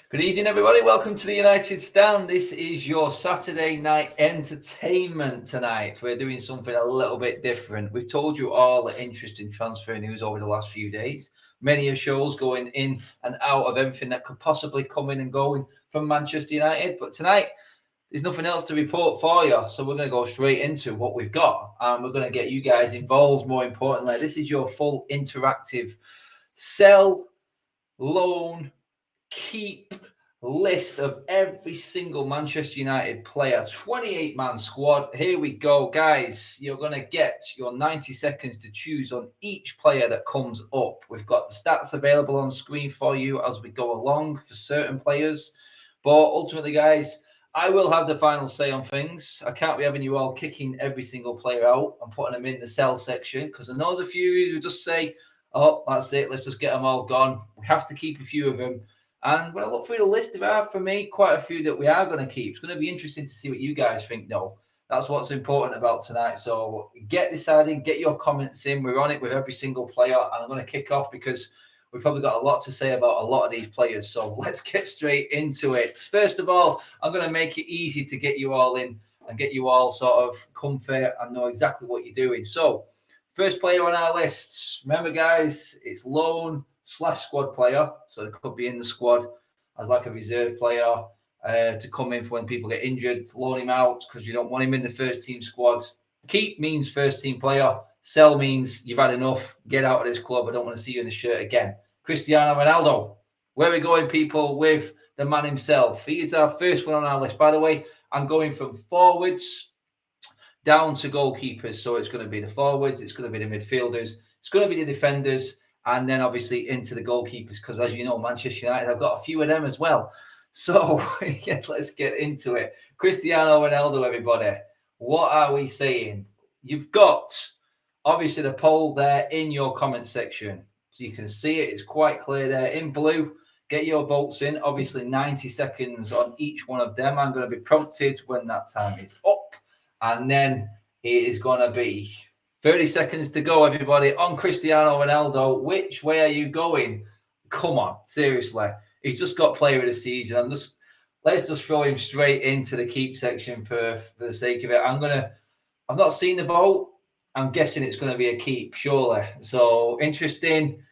Good evening, everybody. Welcome to the United Stand. This is your Saturday night entertainment tonight. We're doing something a little bit different. We've told you all the interesting transfer news over the last few days. Many shows going in and out of everything that could possibly come in and go from Manchester United. But tonight, there's nothing else to report for you. So we're going to go straight into what we've got. And we're going to get you guys involved, more importantly. This is your full interactive sell, loan, keep list of every single Manchester United player, 28-man squad. Here we go, guys. You're going to get your 90 seconds to choose on each player that comes up. We've got the stats available on screen for you as we go along for certain players. But ultimately, guys, I will have the final say on things. I can't be having you all kicking every single player out and putting them in the sell section, because I know there's a few who just say, oh, that's it, let's just get them all gone. We have to keep a few of them. And when I look through the list, there are, for me, quite a few that we are going to keep. It's going to be interesting to see what you guys think, though. That's what's important about tonight. So get deciding, get your comments in. We're on it with every single player. And I'm going to kick off because we've probably got a lot to say about a lot of these players. So let's get straight into it. First of all, I'm going to make it easy to get you all in and get you all sort of comfort and know exactly what you're doing. So first player on our lists, remember, guys, it's loan / squad player, so it could be in the squad as like a reserve player to come in for when people get injured. Loan him out because you don't want him in the first team squad. Keep means first team player. Sell means you've had enough. Get out of this club. I don't want to see you in the shirt again. Cristiano Ronaldo. Where are we going, people, with the man himself? He is our first one on our list. By the way, I'm going from forwards down to goalkeepers. So it's going to be the forwards, it's going to be the midfielders, it's going to be the defenders, and then obviously into the goalkeepers, because as you know, Manchester United have got a few of them as well. So yeah, let's get into it. Cristiano Ronaldo, everybody. What are we saying? You've got obviously the poll there in your comment section. So you can see it. It's quite clear there in blue. Get your votes in. Obviously 90 seconds on each one of them. I'm going to be prompted when that time is up. And then it is going to be 30 seconds to go, everybody, on Cristiano Ronaldo. Which way are you going? Come on, seriously. He's just got player of the season. Let's just throw him straight into the keep section for the sake of it. I've not seen the vote. I'm guessing it's going to be a keep, surely. So interesting.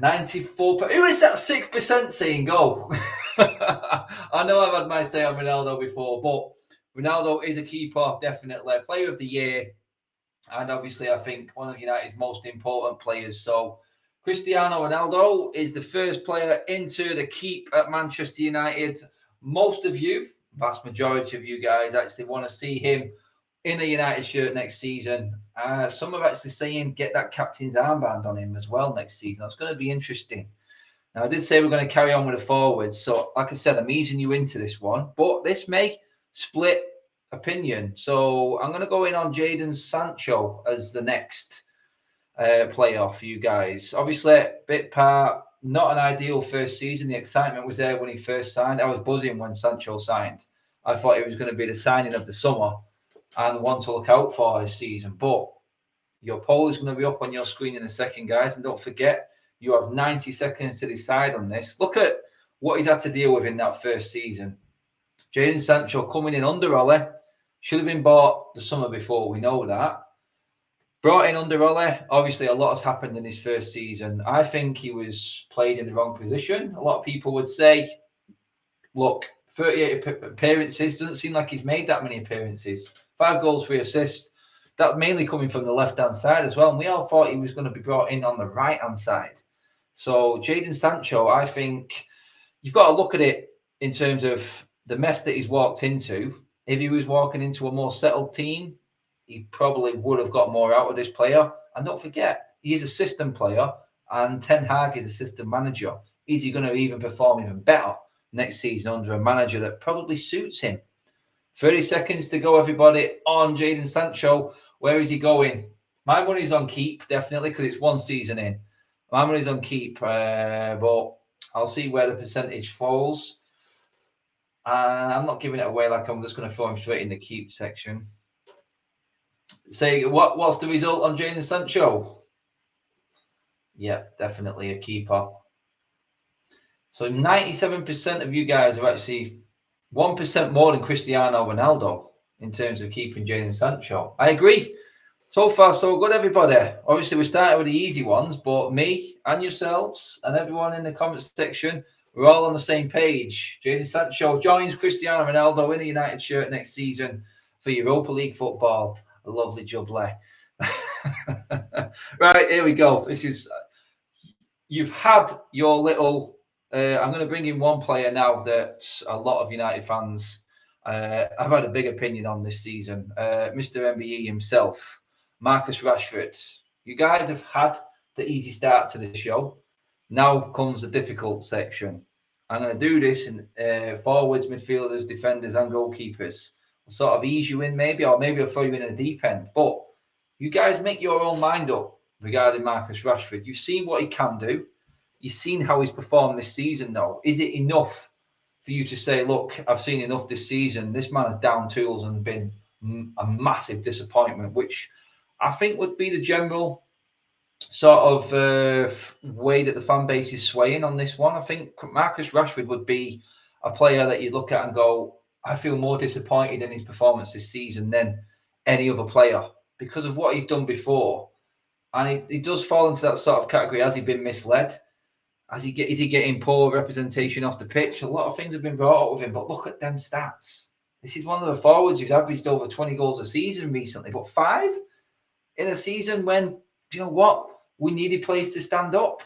94. Who is that 6% saying go? I know I've had my say on Ronaldo before, but Ronaldo is a keeper, definitely. Player of the year. And obviously, I think one of United's most important players. So Cristiano Ronaldo is the first player into the keep at Manchester United. Most of you, vast majority of you guys, actually want to see him in a United shirt next season. Some are actually saying get that captain's armband on him as well next season. That's going to be interesting. Now, I did say we're going to carry on with the forwards. So, like I said, I'm easing you into this one. But this may split opinion. So, I'm going to go in on Jadon Sancho as the next player for you guys. Obviously, bit part, not an ideal first season. The excitement was there when he first signed. I was buzzing when Sancho signed. I thought it was going to be the signing of the summer and one to look out for this season. But your poll is going to be up on your screen in a second, guys. And don't forget, you have 90 seconds to decide on this. Look at what he's had to deal with in that first season. Jadon Sancho coming in under Ole. Should have been bought the summer before, we know that. Brought in under Ole. Obviously, a lot has happened in his first season. I think he was played in the wrong position. A lot of people would say, look, 38 appearances. Doesn't seem like he's made that many appearances. 5 goals, 3 assists. That's mainly coming from the left-hand side as well. And we all thought he was going to be brought in on the right-hand side. So Jadon Sancho, I think you've got to look at it in terms of the mess that he's walked into. If he was walking into a more settled team, he probably would have got more out of this player. And don't forget, he is a system player and Ten Hag is a system manager. Is he going to even perform even better next season under a manager that probably suits him? 30 seconds to go, everybody, on Jadon Sancho. Where is he going? My money's on keep, definitely, because it's one season in. My money's on keep, but I'll see where the percentage falls. I'm not giving it away like I'm just going to throw him straight in the keep section. Say, what's the result on Jadon Sancho? Yeah, definitely a keeper. So 97% of you guys are actually 1% more than Cristiano Ronaldo in terms of keeping Jadon Sancho. I agree. So far, so good, everybody. Obviously, we started with the easy ones, but me and yourselves and everyone in the comments section, we're all on the same page. Jadon Sancho joins Cristiano Ronaldo in a United shirt next season for Europa League football. A lovely jubbly. Right, here we go. This is, you've had your little, I'm going to bring in one player now that a lot of United fans have had a big opinion on this season. Mr. MBE himself, Marcus Rashford. You guys have had the easy start to the show. Now comes the difficult section. I'm going to do this in forwards, midfielders, defenders, and goalkeepers. I'll sort of ease you in, maybe, or maybe I'll throw you in a deep end. But you guys make your own mind up regarding Marcus Rashford. You've seen what he can do. You've seen how he's performed this season, though. Is it enough for you to say, look, I've seen enough this season. This man has down tools and been a massive disappointment, which I think would be the general sort of way that the fan base is swaying on this one. I think Marcus Rashford would be a player that you look at and go, I feel more disappointed in his performance this season than any other player because of what he's done before. And he does fall into that sort of category. Has he been misled? Is he getting poor representation off the pitch? A lot of things have been brought up with him, but look at them stats. This is one of the forwards who's averaged over 20 goals a season recently, but 5 in a season when, you know what, we needed players to stand up.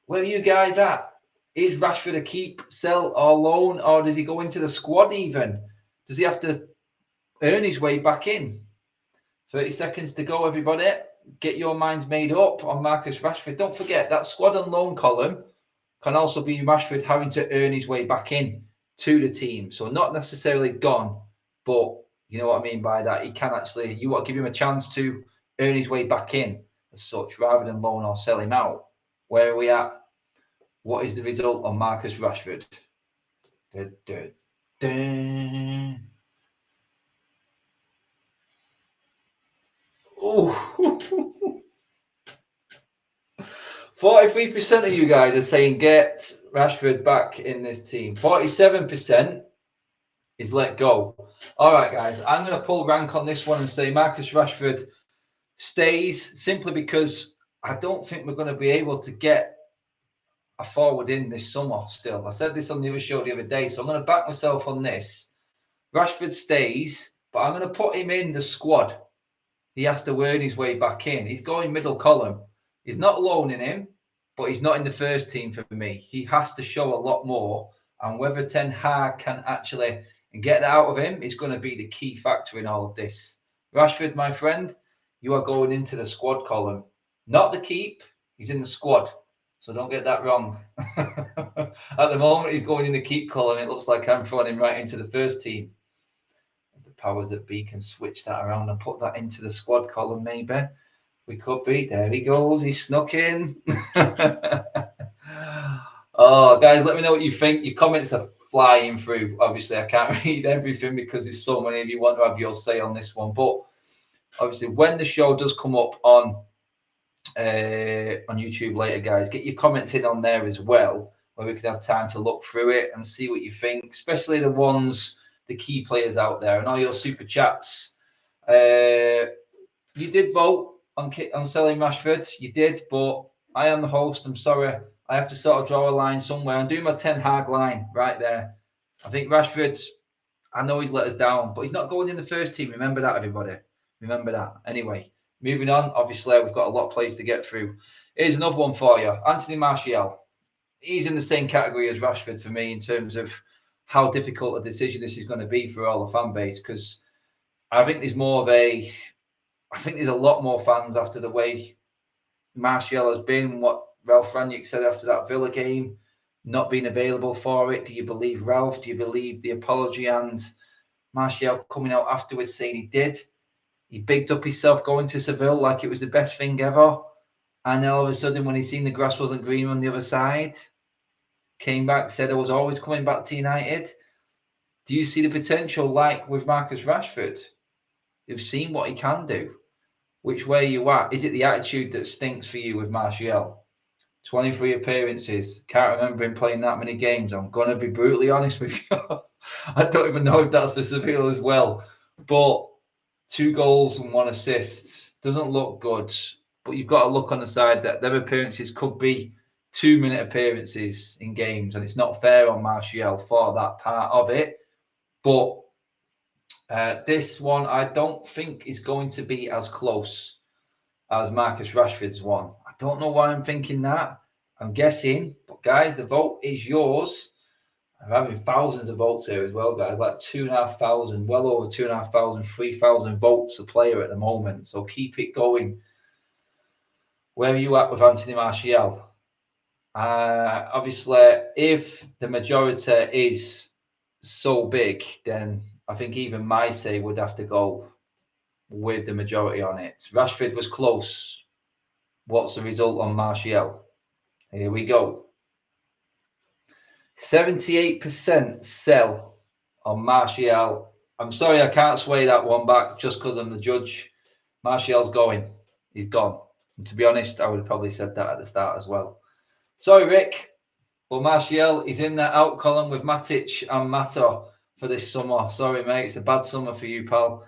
Where are you guys at? Is Rashford a keep, sell, or loan, or does he go into the squad even? Does he have to earn his way back in? 30 seconds to go, everybody. Get your minds made up on Marcus Rashford. Don't forget that squad and loan column can also be Rashford having to earn his way back in to the team. So not necessarily gone, but you know what I mean by that. He can actually, you want to give him a chance to earn his way back in as such, rather than loan or sell him out. Where are we at? What is the result on Marcus Rashford? Oh, 43% of you guys are saying get Rashford back in this team. 47% is let go. All right, guys, I'm going to pull rank on this one and say Marcus Rashford stays simply because I don't think we're going to be able to get a forward in this summer still. I said this on the other show the other day, so I'm going to back myself on this. Rashford stays, but I'm going to put him in the squad. He has to earn his way back in. He's going middle column. He's not loaning him, but he's not in the first team for me. He has to show a lot more. And whether Ten Hag can actually get that out of him is going to be the key factor in all of this. Rashford, my friend, you are going into the squad column. Not the keep. He's in the squad. So don't get that wrong. At the moment, he's going in the keep column. It looks like I'm throwing him right into the first team. The powers that be can switch that around and put that into the squad column, maybe. We could be. There he goes. He's snuck in. Oh, guys, let me know what you think. Your comments are flying through. Obviously, I can't read everything because there's so many of you want to have your say on this one. But obviously, when the show does come up on YouTube later, guys, get your comments in on there as well, where we can have time to look through it and see what you think, especially the ones, the key players out there, and all your super chats. You did vote on selling Rashford, you did, but I am the host. I'm sorry, I have to sort of draw a line somewhere. I'm doing my Ten Hag line right there. I think Rashford, I know he's let us down, but he's not going in the first team. Remember that, everybody. Remember that. Anyway, moving on. Obviously, we've got a lot of plays to get through. Here's another one for you. Anthony Martial. He's in the same category as Rashford for me in terms of how difficult a decision this is going to be for all the fan base, because I think there's more of a, I think there's a lot more fans after the way Martial has been, what Ralph Rangnick said after that Villa game, not being available for it. Do you believe Ralph? Do you believe the apology and Martial coming out afterwards saying he did? He bigged up himself going to Seville like it was the best thing ever. And then all of a sudden, when he seen the grass wasn't green on the other side, came back, said I was always coming back to United. Do you see the potential like with Marcus Rashford? You've seen what he can do. Which way are you at? Is it the attitude that stinks for you with Martial? 23 appearances. Can't remember him playing that many games. I'm going to be brutally honest with you. I don't even know if that's specific as well. But 2 goals and 1 assist doesn't look good. But you've got to look on the side that their appearances could be 2-minute appearances in games. And it's not fair on Martial for that part of it. But this one, I don't think is going to be as close as Marcus Rashford's one. I don't know why I'm thinking that. I'm guessing. But guys, the vote is yours. I'm having thousands of votes here as well, guys. Like 2,500, well over 2,500, 3,000 votes a player at the moment. So keep it going. Where are you at with Anthony Martial? Obviously, if the majority is so big, then I think even my say would have to go with the majority on it. Rashford was close. What's the result on Martial? Here we go. 78% sell on Martial. I'm sorry, I can't sway that one back just because I'm the judge. Martial's going. He's gone. And to be honest, I would have probably said that at the start as well. Sorry, Rick. But Martial is in that out column with Matic and Mato for this summer. Sorry, mate. It's a bad summer for you, pal.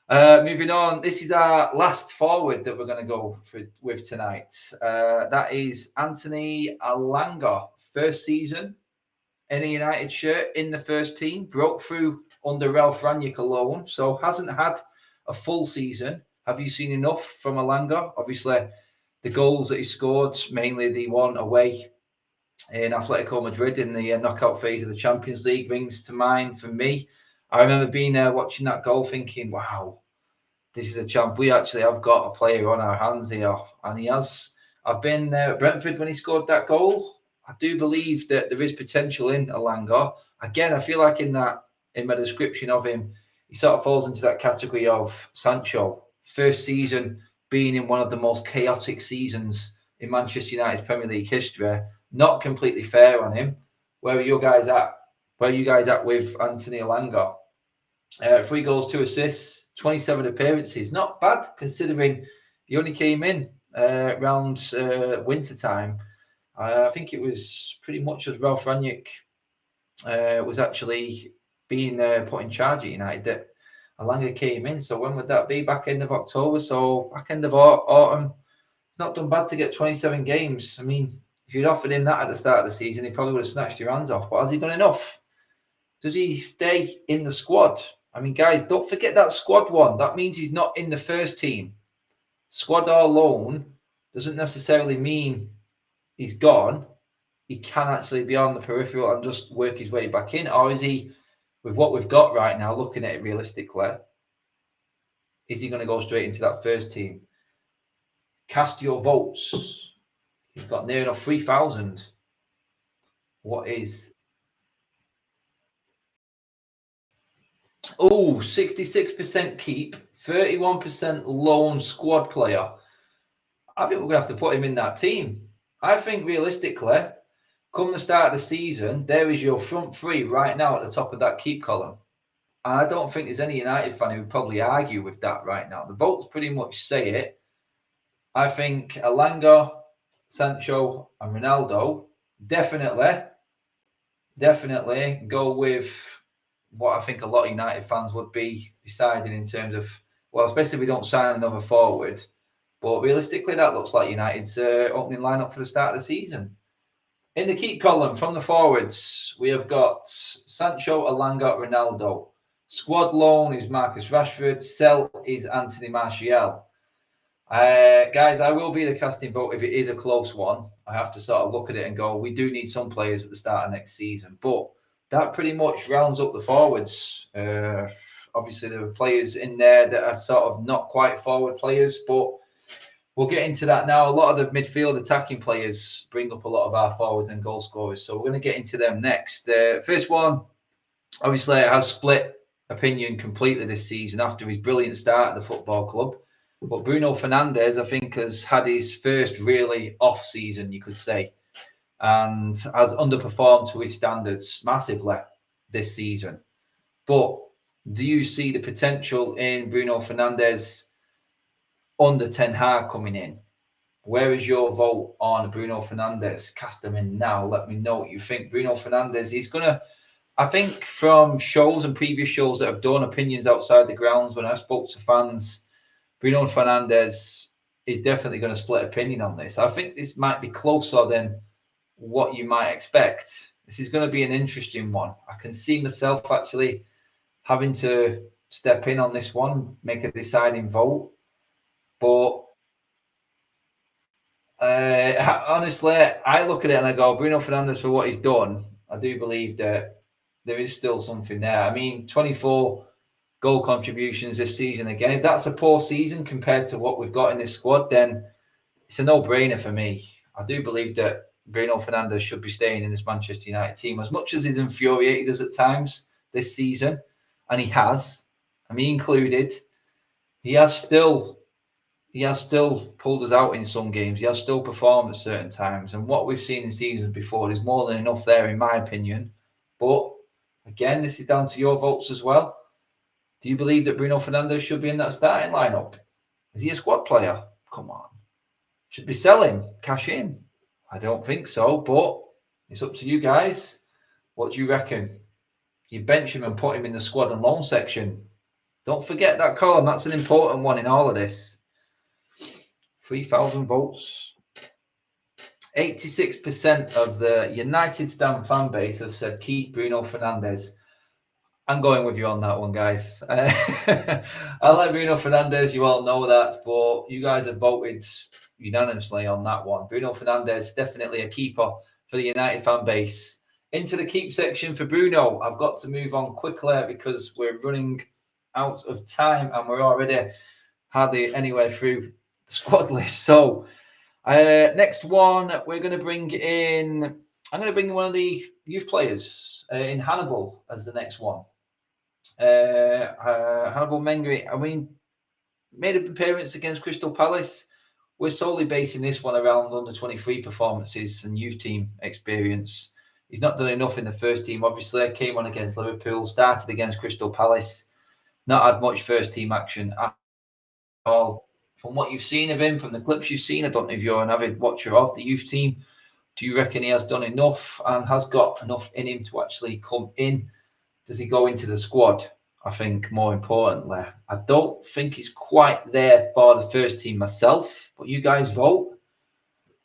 Moving on. This is our last forward that we're going to go with tonight. That is Anthony Elanga. First season in a United shirt in the first team. Broke through under Ralph Rangnick alone. So hasn't had a full season. Have you seen enough from Elanga? Obviously, the goals that he scored, mainly the one away in Atletico Madrid in the knockout phase of the Champions League, rings to mind for me. I remember being there watching that goal thinking, wow, this is a champ. We actually have got a player on our hands here. And he has. I've been there at Brentford when he scored that goal. I do believe that there is potential in Elanga. Again, I feel like in my description of him, he sort of falls into that category of Sancho. First season being in one of the most chaotic seasons in Manchester United's Premier League history. Not completely fair on him. Where are you guys at? Where are you guys at with Anthony Elanga? 3 goals, 2 assists, 27 appearances. Not bad considering he only came in around winter time. I think it was pretty much as Ralph Rangnick was actually being put in charge at United that Elanga came in. So when would that be? Back end of October. So back end of autumn. Not done bad to get 27 games. I mean, if you'd offered him that at the start of the season, he probably would have snatched your hands off. But has he done enough? Does he stay in the squad? I mean, guys, don't forget that squad one. That means he's not in the first team. Squad or loan doesn't necessarily mean he's gone. He can actually be on the peripheral and just work his way back in. Or is he, with what we've got right now, looking at it realistically, is he going to go straight into that first team? Cast your votes. He's got near enough 3,000. What is... Oh, 66% keep, 31% loan squad player. I think we're going to have to put him in that team. I think realistically, come the start of the season, there is your front 3 right now at the top of that keep column. And I don't think there's any United fan who would probably argue with that right now. The votes pretty much say it. I think Elanga, Sancho and Ronaldo definitely go with what I think a lot of United fans would be deciding in terms of, well, especially if we don't sign another forward. But realistically, that looks like United's opening lineup for the start of the season. In the keep column, from the forwards, we have got Sancho, Elanga, Ronaldo. Squad loan is Marcus Rashford. Sell is Anthony Martial. Guys, I will be the casting vote if it is a close one. I have to sort of look at it and go, we do need some players at the start of next season. But that pretty much rounds up the forwards. Obviously, there are players in there that are sort of not quite forward players, but we'll get into that now. A lot of the midfield attacking players bring up a lot of our forwards and goal scorers, so we're going to get into them next. First one, obviously, has split opinion completely this season after his brilliant start at the football club. But Bruno Fernandes, I think, has had his first really off season, you could say, and has underperformed to his standards massively this season. But do you see the potential in Bruno Fernandes under Ten Hag coming in? Where is your vote on Bruno Fernandes? Cast them in now. Let me know what you think. Bruno Fernandes, he's going to, I think from shows and previous shows that have done opinions outside the grounds, when I spoke to fans, Bruno Fernandes is definitely going to split opinion on this. I think this might be closer than what you might expect. This is going to be an interesting one. I can see myself actually having to step in on this one, make a deciding vote. But honestly, I look at it and I go, Bruno Fernandes, for what he's done, I do believe that there is still something there. I mean, 24 goal contributions this season again. If that's a poor season compared to what we've got in this squad, then it's a no-brainer for me. I do believe that Bruno Fernandes should be staying in this Manchester United team. As much as he's infuriated us at times this season, and he has, me included, he has still pulled us out in some games. He has still performed at certain times. And what we've seen in seasons before, there's more than enough there, in my opinion. But again, this is down to your votes as well. Do you believe that Bruno Fernandes should be in that starting lineup? Is he a squad player? Come on. Should we sell him? Cash in? I don't think so, but it's up to you guys. What do you reckon? You bench him and put him in the squad and loan section. Don't forget that column. That's an important one in all of this. 3,000 votes. 86% of the United Stand fan base have said keep Bruno Fernandes. I'm going with you on that one, guys. I like Bruno Fernandes. You all know that, but you guys have voted unanimously on that one. Bruno Fernandes, definitely a keeper for the United fan base. Into the keep section for Bruno. I've got to move on quickly because we're running out of time and we're already hardly anywhere through the squad list. So next one, we're going to bring in, I'm going to bring in one of the youth players in Hannibal as the next one. Hannibal Mengri, I mean, made an appearance against Crystal Palace. We're solely basing this one around under 23 performances and youth team experience. He's not done enough in the first team. Obviously, came on against Liverpool, started against Crystal Palace, not had much first team action at all. From what you've seen of him, from the clips you've seen, I don't know if you're an avid watcher of the youth team. Do you reckon he has done enough and has got enough in him to actually come in? Does he go into the squad? I think more importantly, I don't think he's quite there for the first team myself, but you guys vote.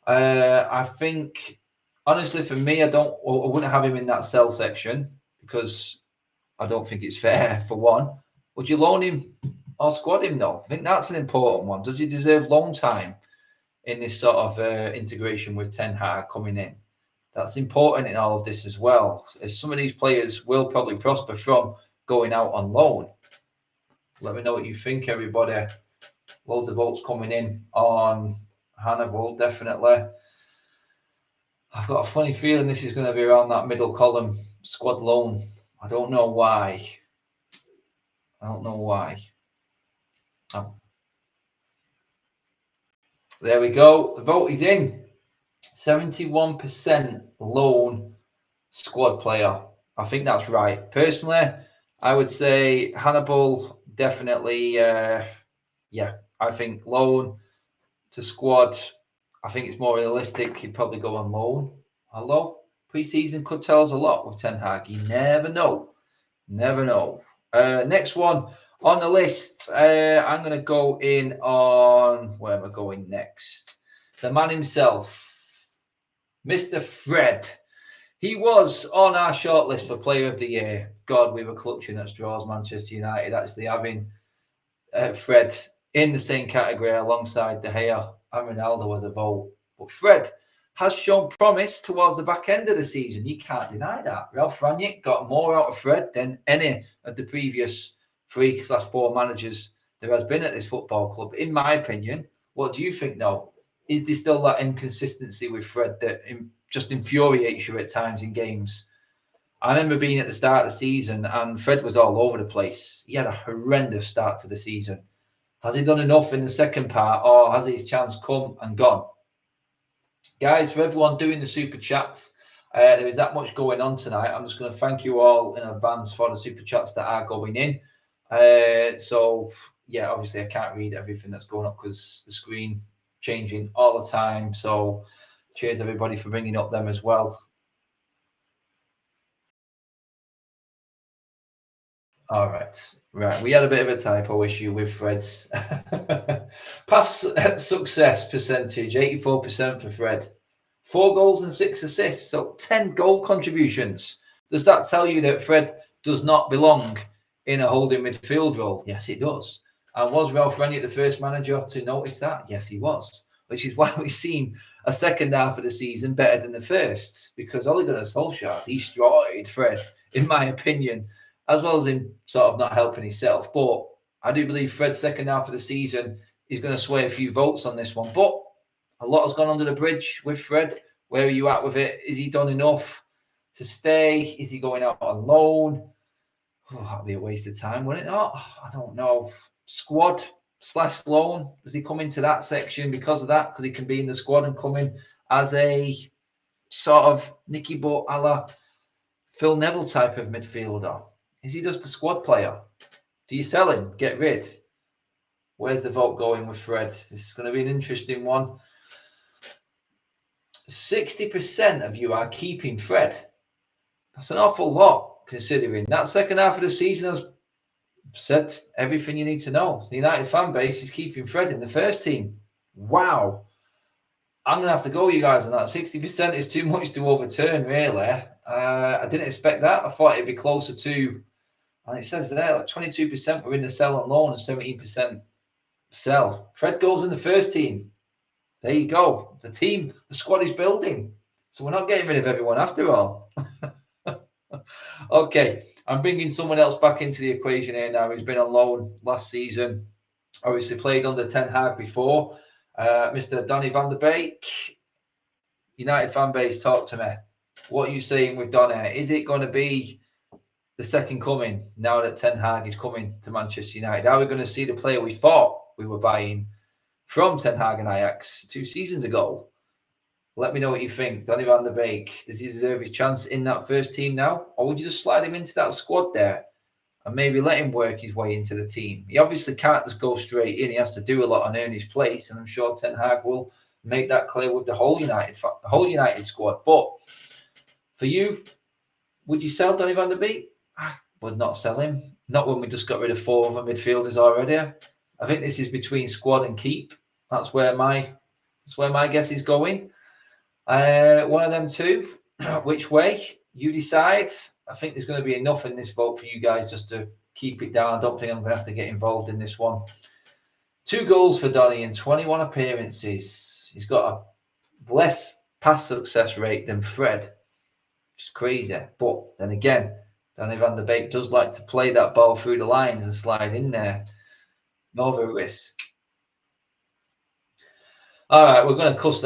I think, honestly, for me, I wouldn't have him in that sell section because I don't think it's fair, for one. Would you loan him or squad him, though? I think that's an important one. Does he deserve loan time in this sort of integration with Ten Hag coming in? That's important in all of this as well, as some of these players will probably prosper from going out on loan. Let me know what you think, everybody. Loads of votes coming in on Hannibal, definitely. I've got a funny feeling this is going to be around that middle column, squad loan. I don't know why. Oh. There we go. The vote is in. 71% loan squad player. I think that's right. Personally, I would say Hannibal definitely, yeah, I think loan to squad. I think it's more realistic. He'd probably go on loan. Although pre-season could tell us a lot with Ten Hag. You never know. Never know. Next one on the list. I'm going to go in on, where am I going next? The man himself, Mr. Fred. He was on our shortlist for Player of the Year. God, we were clutching at straws, Manchester United, actually having Fred in the same category alongside De Gea and Ronaldo as a vote. But Fred has shown promise towards the back end of the season. You can't deny that. Ralph Rangnick got more out of Fred than any of the previous 3/4 managers there has been at this football club, in my opinion. What do you think, though? Is there still that inconsistency with Fred that just infuriates you at times in games? I remember being at the start of the season and Fred was all over the place. He had a horrendous start to the season. Has he done enough in the second part, or has his chance come and gone? Guys, for everyone doing the super chats, there is that much going on tonight. I'm just going to thank you all in advance for the super chats that are going in. So, yeah, obviously I can't read everything that's going up because the screen changing all the time. So cheers everybody for bringing up them as well. All right. We had a bit of a typo issue with Fred's pass success percentage, 84% for Fred. 4 goals and 6 assists, so 10 goal contributions. Does that tell you that Fred does not belong in a holding midfield role? Yes, it does. And was Ralph Rangnick the first manager to notice that? Yes, he was. Which is why we've seen a second half of the season better than the first, because Ole Gunnar Solskjaer destroyed Fred, in my opinion, as well as him sort of not helping himself. But I do believe Fred's second half of the season is going to sway a few votes on this one. But a lot has gone under the bridge with Fred. Where are you at with it? Is he done enough to stay? Is he going out on loan? Oh, that'd be a waste of time, wouldn't it not? I don't know. Squad / loan. Does he come into that section because of that? Because he can be in the squad and come in as a sort of Nicky Butt a la Phil Neville type of midfielder? Is he just a squad player? Do you sell him? Get rid? Where's the vote going with Fred? This is going to be an interesting one. 60% of you are keeping Fred. That's an awful lot, considering that second half of the season has said everything you need to know. The United fan base is keeping Fred in the first team. Wow. I'm going to have to go, you guys, on that. 60% is too much to overturn, really. I didn't expect that. I thought it'd be closer to, and it says there, like 22% were in the sell and loan and 17% sell. Fred goes in the first team. There you go. The squad is building. So we're not getting rid of everyone after all. Okay, I'm bringing someone else back into the equation here now. He's been on loan last season. Obviously played under Ten Hag before. Mr. Donny van der Beek. United fan base, talk to me. What are you saying with Donny? Is it going to be the second coming now that Ten Hag is coming to Manchester United? Are we going to see the player we thought we were buying from Ten Hag and Ajax 2 seasons ago? Let me know what you think. Donny van der Beek, does he deserve his chance in that first team now? Or would you just slide him into that squad there and maybe let him work his way into the team? He obviously can't just go straight in. He has to do a lot and earn his place. And I'm sure Ten Hag will make that clear with the whole United squad. But for you, would you sell Donny van der Beek? I would not sell him. Not when we just got rid of 4 other midfielders already. I think this is between squad and keep. That's where my guess is going. One of them two. Which way? You decide. I think there's going to be enough in this vote for you guys just to keep it down. I don't think I'm going to have to get involved in this one. 2 goals for Donny in 21 appearances. He's got a less pass success rate than Fred. It's crazy. But then again, Donny van der Beek does like to play that ball through the lines and slide in there. More of a risk. All right, we're going to cut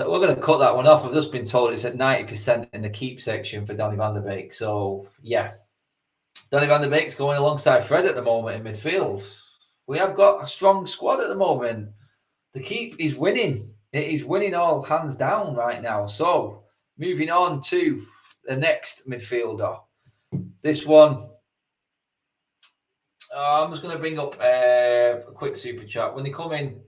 that one off. I've just been told it's at 90% in the keep section for Donny van der Beek. So yeah, Donny van der Beek's going alongside Fred at the moment in midfield. We have got a strong squad at the moment. The keep is winning. It is winning all hands down right now. So moving on to the next midfielder. This one, I'm just going to bring up a quick super chat. When they come in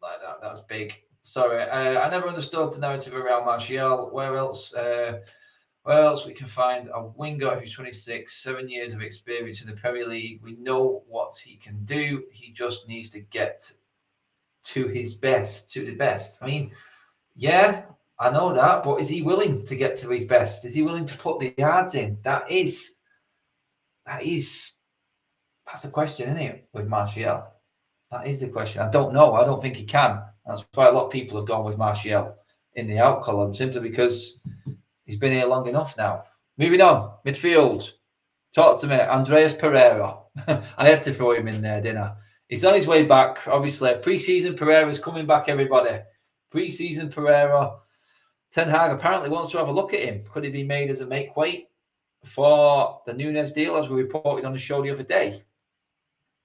like that, that's big. Sorry, I never understood the narrative around Martial. Where else we can find a winger who's 26, 7 years of experience in the Premier League? We know what he can do. He just needs to get to his best, to the best. I mean, yeah, I know that, but is he willing to get to his best? Is he willing to put the yards in? That's the question, isn't it, with Martial? That is the question. I don't know. I don't think he can. That's why a lot of people have gone with Martial in the out column, simply because he's been here long enough now. Moving on, midfield. Talk to me, Andreas Pereira. I had to throw him in there, didn't I? He's on his way back. Obviously, pre-season Pereira's coming back, everybody. Pre-season Pereira. Ten Hag apparently wants to have a look at him. Could he be made as a make weight for the Nunes deal, as we reported on the show the other day?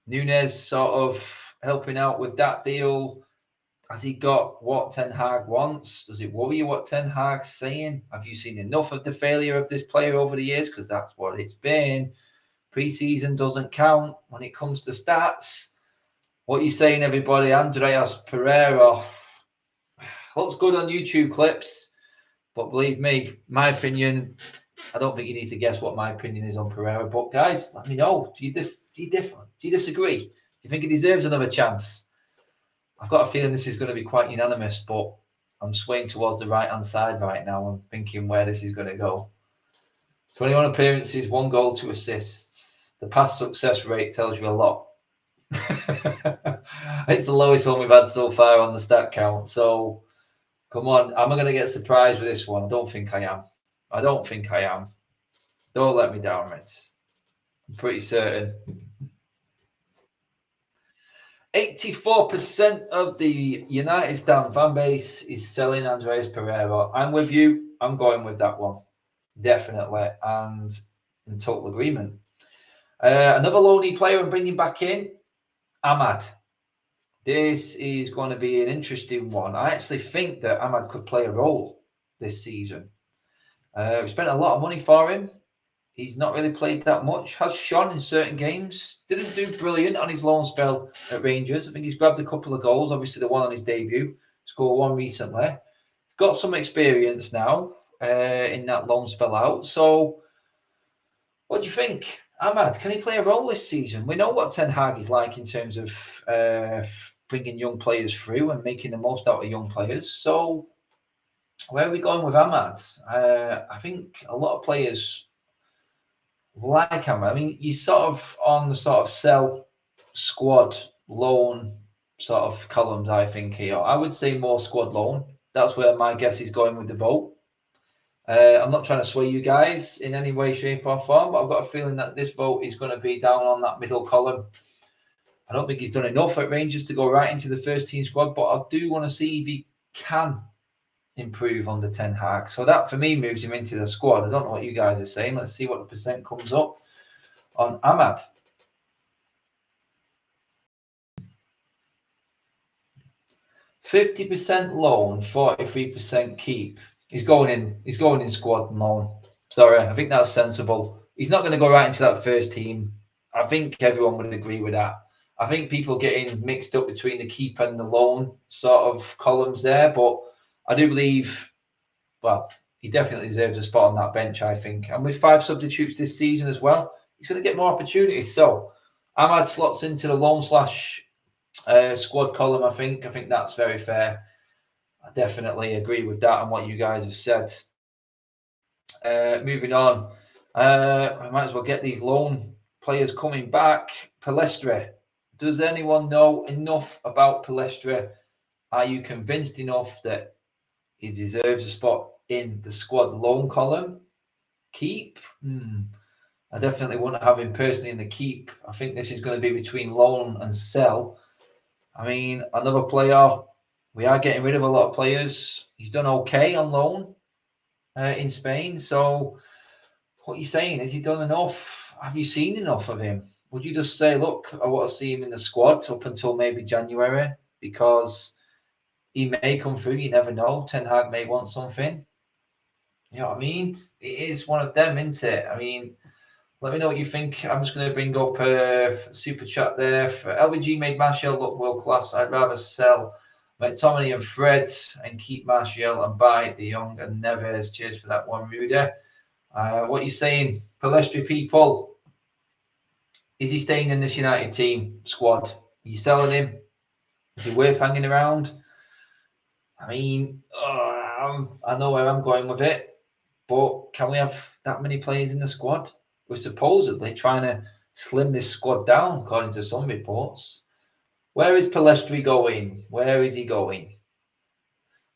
Nunes sort of helping out with that deal. Has he got what Ten Hag wants? Does it worry you what Ten Hag's saying? Have you seen enough of the failure of this player over the years? Because that's what it's been. Pre-season doesn't count when it comes to stats. What are you saying, everybody? Andreas Pereira. looks good on YouTube clips, but believe me, my opinion, I don't think you need to guess what my opinion is on Pereira. But guys, let me know. Do you disagree? Do you think he deserves another chance? I've got a feeling this is going to be quite unanimous, but I'm swaying towards the right-hand side right now. I'm thinking where this is going to go. 21 appearances, 1 goal, 2 assists. The past success rate tells you a lot. It's the lowest one we've had so far on the stat count. So, come on. Am I going to get surprised with this one? I don't think I am. I don't think I am. Don't let me down, Reds. I'm pretty certain. 84% of the United Stand fan base is selling Andreas Pereira. I'm with you. I'm going with that one. Definitely. And in total agreement. Another lonely player I'm bringing back in, Ahmad. This is going to be an interesting one. I actually think that Ahmad could play a role this season. We spent a lot of money for him. He's not really played that much. Has shone in certain games. Didn't do brilliant on his loan spell at Rangers. I think he's grabbed a couple of goals. Obviously, the one on his debut. Scored one recently. He's got some experience now in that loan spell out. So, what do you think? Ahmad, can he play a role this season? We know what Ten Hag is like in terms of bringing young players through and making the most out of young players. So, where are we going with Ahmad? I think a lot of players like Ahmad. I mean, he's sort of on the sort of sell, squad, loan sort of columns, I think here. I would say more squad loan. That's where my guess is going with the vote. I'm not trying to sway you guys in any way, shape, or form, but I've got a feeling that this vote is going to be down on that middle column. I don't think he's done enough at Rangers to go right into the first team squad, but I do want to see if he can improve under Ten Hag. So that for me moves him into the squad. I don't know what you guys are saying. Let's see what the percent comes up on Ahmad. 50% loan, 43% keep. He's going in squad and loan. Sorry, I think that's sensible. He's not going to go right into that first team. I think everyone would agree with that. I think people getting mixed up between the keep and the loan sort of columns there, but I do believe, well, he definitely deserves a spot on that bench, I think. And with 5 substitutes this season as well, he's going to get more opportunities. So Ahmad slots into the loan / squad column, I think. I think that's very fair. I definitely agree with that and what you guys have said. Moving on, I might as well get these loan players coming back. Palestre. Does anyone know enough about Palestre? Are you convinced enough that he deserves a spot in the squad loan column? Keep? I definitely wouldn't have him personally in the keep. I think this is going to be between loan and sell. I mean, another player, we are getting rid of a lot of players. He's done okay on loan in Spain. So what are you saying? Has he done enough? Have you seen enough of him? Would you just say, look, I want to see him in the squad up until maybe January because he may come through. You never know. Ten Hag may want something. You know what I mean? It is one of them, isn't it? I mean, let me know what you think. I'm just going to bring up a super chat there. For LVG made Martial look world class. I'd rather sell Mctominay and Fred and keep Martial and buy De Jong and Neves. Cheers for that one, Rudy. What are you saying, Palestre people? Is he staying in this United team squad? Are you selling him? Is he worth hanging around? I mean, I know where I'm going with it, but can we have that many players in the squad? We're supposedly trying to slim this squad down, according to some reports. Where is Palestre going? Where is he going?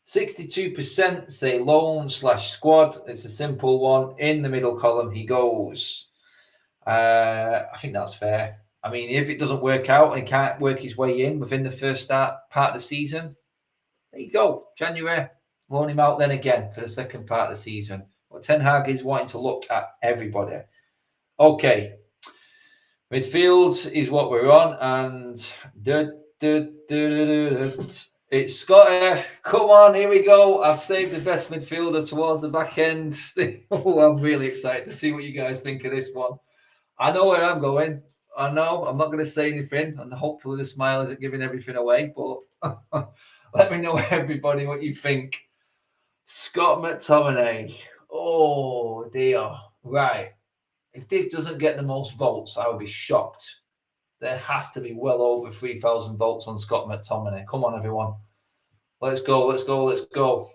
62% say loan / squad. It's a simple one. In the middle column, he goes. I think that's fair. I mean, if it doesn't work out and he can't work his way in within the first part of the season, there you go. January, loan him out then again for the second part of the season. But Ten Hag is wanting to look at everybody. Okay. Midfield is what we're on, and it's Scotty. Come on, here we go. I've saved the best midfielder towards the back end. Oh, I'm really excited to see what you guys think of this one. I know where I'm going. I know I'm not going to say anything, and hopefully the smile isn't giving everything away. But Let me know, everybody, what you think. Scott McTominay. Oh, dear. Right. If this doesn't get the most votes, I would be shocked. There has to be well over 3,000 votes on Scott McTominay. Come on, everyone. Let's go, let's go, let's go.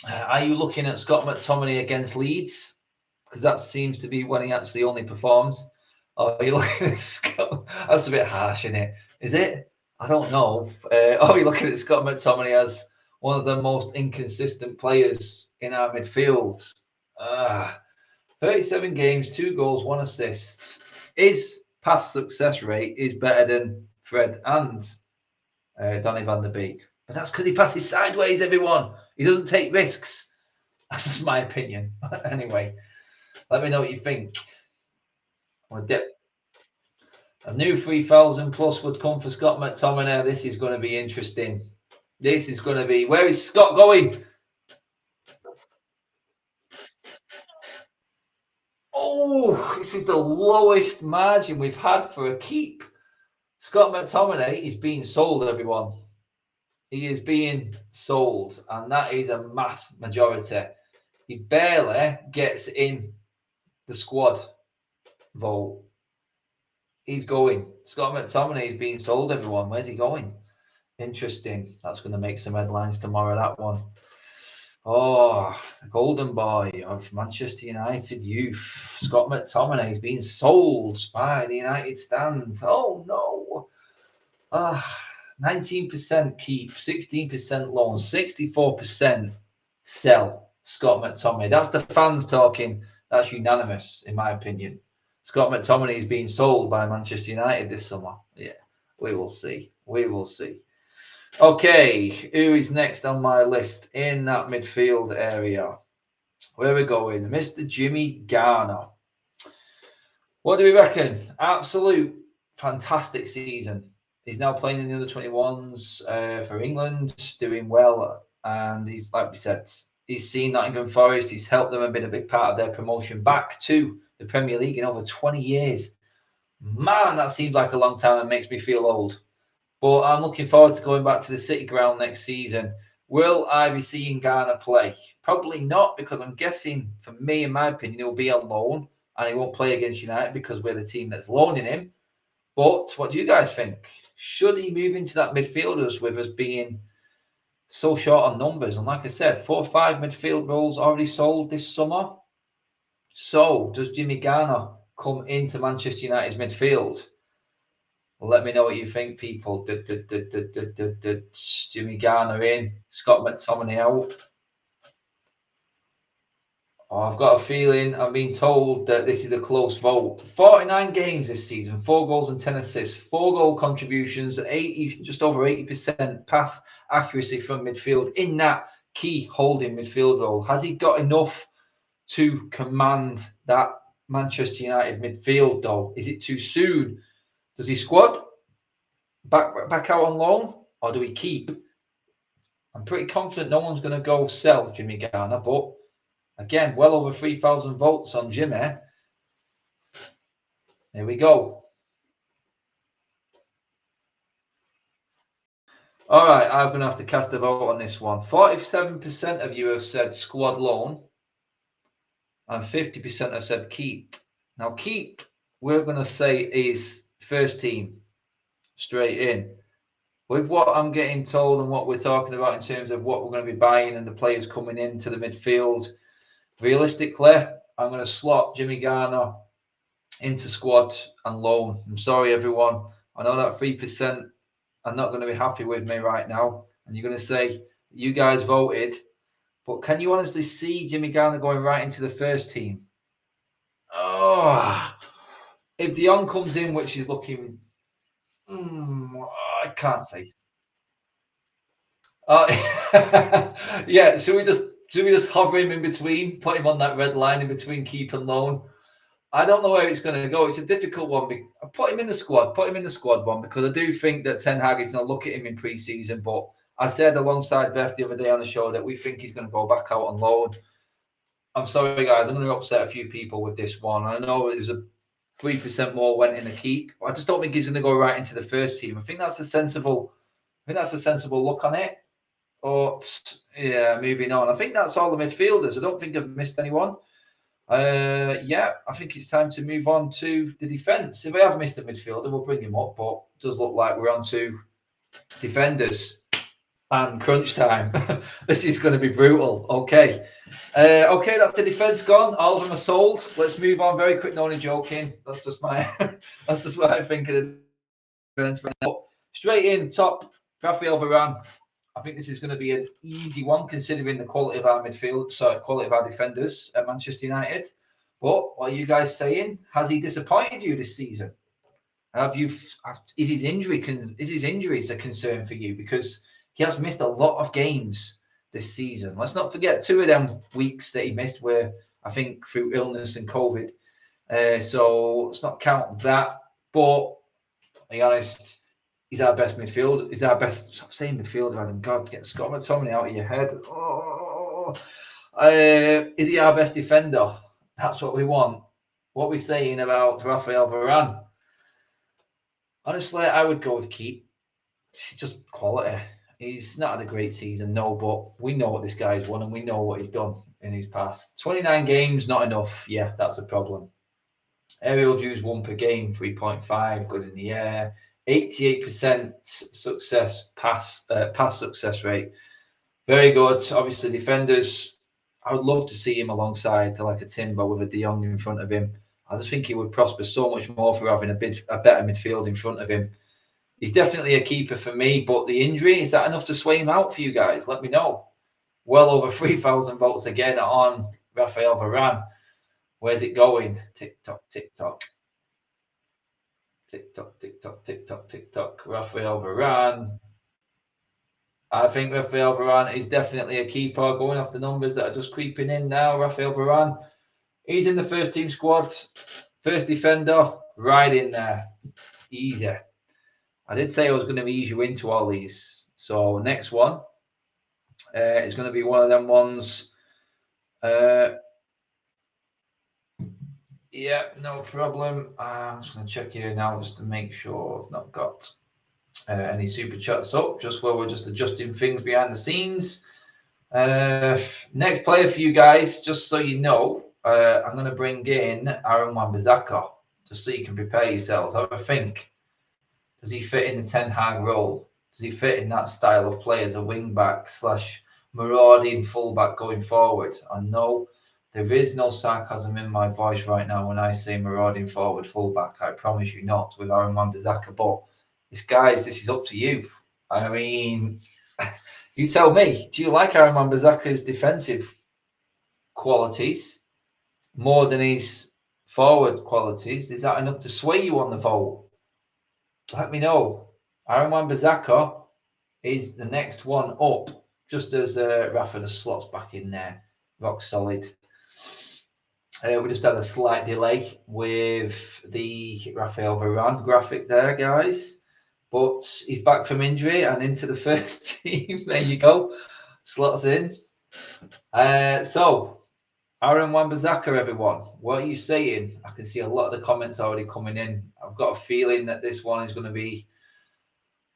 Are you looking at Scott McTominay against Leeds? Because that seems to be when he actually only performs. Or are you looking at Scott? That's a bit harsh, isn't it? Is it? I don't know. Are you looking at Scott McTominay as one of the most inconsistent players in our midfield? 37 games, 2 goals, 1 assist. His pass success rate is better than Fred and Donny van der Beek. But that's because he passes sideways, everyone. He doesn't take risks. That's just my opinion. Anyway, let me know what you think. A new 3,000 plus would come for Scott McTominay. This is going to be interesting. This is going to be... Where is Scott going? Oh, this is the lowest margin we've had for a keep. Scott McTominay is being sold, everyone. He is being sold, and that is a mass majority. He barely gets in the squad vote. He's going. Scott McTominay is being sold, everyone. Where's he going? Interesting. That's going to make some headlines tomorrow, that one. Oh, the golden boy of Manchester United youth, Scott McTominay, is being sold by the United stand. Oh, no. 19% keep, 16% loan, 64% sell Scott McTominay. That's the fans talking. That's unanimous, in my opinion. Scott McTominay is being sold by Manchester United this summer. Yeah, we will see. We will see. Okay, who is next on my list in that midfield area? Where are we going? Mr. Jimmy Garner. What do we reckon? Absolute fantastic season. He's now playing in the under 21s for England, doing well. And he's, like we said, he's seen Nottingham Forest. He's helped them and been a big part of their promotion back to the Premier League in over 20 years. Man, that seems like a long time and makes me feel old. But I'm looking forward to going back to the City Ground next season. Will I be seeing Garner play? Probably not, because I'm guessing, for me, in my opinion, he'll be on loan and he won't play against United because we're the team that's loaning him. But what do you guys think? Should he move into that midfielders with us being so short on numbers? And like I said, 4 or 5 midfield roles already sold this summer. So does Jimmy Garner come into Manchester United's midfield? Well, let me know what you think, people. Jimmy Garner in, Scott McTominay out. Oh, I've got a feeling, I'm being told that this is a close vote. 49 games this season, 4 goals and 10 assists, 4 goal contributions, 80, just over 80% pass accuracy from midfield in that key holding midfield role. Has he got enough to command that Manchester United midfield, though? Is it too soon? Does he squad back out on loan, or do we keep? I'm pretty confident no one's going to go sell Jimmy Garner, but again, well over 3,000 votes on Jimmy. There we go. All right, I'm going to have to cast a vote on this one. 47% of you have said squad loan, and 50% have said keep. Now, keep, we're going to say is first team, straight in. With what I'm getting told and what we're talking about in terms of what we're going to be buying and the players coming into the midfield, realistically, I'm going to slot Jimmy Garner into squad and loan. I'm sorry, everyone. I know that 3% are not going to be happy with me right now. And you're going to say, you guys voted. But can you honestly see Jimmy Garner going right into the first team? Oh, if De Jong comes in, which is looking... I can't say. Yeah, should we just hover him in between, put him on that red line in between keep and loan? I don't know where it's going to go. It's a difficult one. I put him in the squad. Put him in the squad one because I do think that Ten Hag is going to look at him in pre-season. But I said alongside Beth the other day on the show that we think he's going to go back out on loan. I'm sorry, guys. I'm going to upset a few people with this one. I know it was a 3% more went in the keep. I just don't think he's going to go right into the first team. I think that's a sensible think that's a sensible look on it. But yeah, moving on. I think that's all the midfielders. I don't think I've missed anyone. Yeah, I think it's time to move on to the defence. If I have missed a midfielder, we'll bring him up. But it does look like we're on to defenders and crunch time. This is going to be brutal. Okay. Okay, that's the defence gone. All of them are sold. Let's move on very quick. No, only joking. That's just my that's just what I think of the defence right now. Straight in, top, Rafael Varane. I think this is going to be an easy one considering the quality of our midfield, so quality of our defenders at Manchester United. But what are you guys saying? Has he disappointed you this season? Is his injuries a concern for you? Because he has missed a lot of games this season. Let's not forget 2 of them weeks that he missed were, I think, through illness and COVID. So let's not count that. But to be honest, he's our best midfielder. He's our best. Stop saying midfielder, Adam. God, get Scott McTominay out of your head. Oh. Is he our best defender? That's what we want. What are we saying about Rafael Varane? Honestly, I would go with keep. It's just quality. He's not had a great season, no, but we know what this guy's won and we know what he's done in his past. 29 games, not enough. Yeah, that's a problem. Aerial duels 1 per game, 3.5, good in the air. 88% success pass success rate. Very good. Obviously, defenders, I would love to see him alongside like a Timber with a De Jong in front of him. I just think he would prosper so much more for having a better midfield in front of him. He's definitely a keeper for me, but the injury, is that enough to sway him out for you guys? Let me know. Well over 3,000 votes again on Rafael Varane. Where's it going? Tick tock, tick tock. Tick tock, tick tock, tick tock, tick tock. Rafael Varane. I think Rafael Varane is definitely a keeper. Going off the numbers that are just creeping in now, Rafael Varane. He's in the first team squad. First defender, right in there. Easy. I did say I was going to ease you into all these. So next one is going to be one of them ones. Yeah, no problem. I'm just going to check here now just to make sure I've not got any super chats up, just where we're just adjusting things behind the scenes. Next player for you guys, just so you know, I'm going to bring in Aaron Wan-Bissaka, just so you can prepare yourselves. Have a think. Does he fit in the Ten Hag role? Does he fit in that style of play as a wing-back / marauding fullback going forward? I know there is no sarcasm in my voice right now when I say marauding forward fullback. I promise you not with Aaron Wan-Bissaka. But this is up to you. I mean, you tell me. Do you like Aaron Wan-Bissaka's defensive qualities more than his forward qualities? Is that enough to sway you on the vote? Let me know. Aaron Wan-Bissaka is the next one up, just as Rafa slots back in there. Rock solid. We just had a slight delay with the Rafael Varane graphic there, guys. But he's back from injury and into the first team. There you go. Slots in. So, Aaron Wan-Bissaka, everyone. What are you saying? I can see a lot of the comments already coming in. I've got a feeling that this one is going to be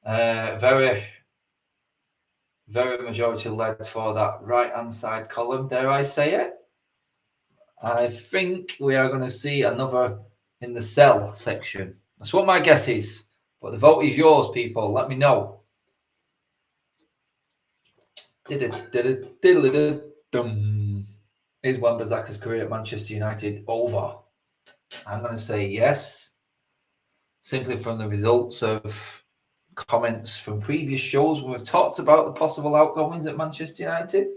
very, very majority led for that right-hand side column. Dare I say it? I think we are going to see another in the sell section. That's what my guess is. But the vote is yours, people. Let me know. Is Wan-Bissaka's career at Manchester United over? I'm going to say yes, simply from the results of comments from previous shows when we've talked about the possible outgoings at Manchester United.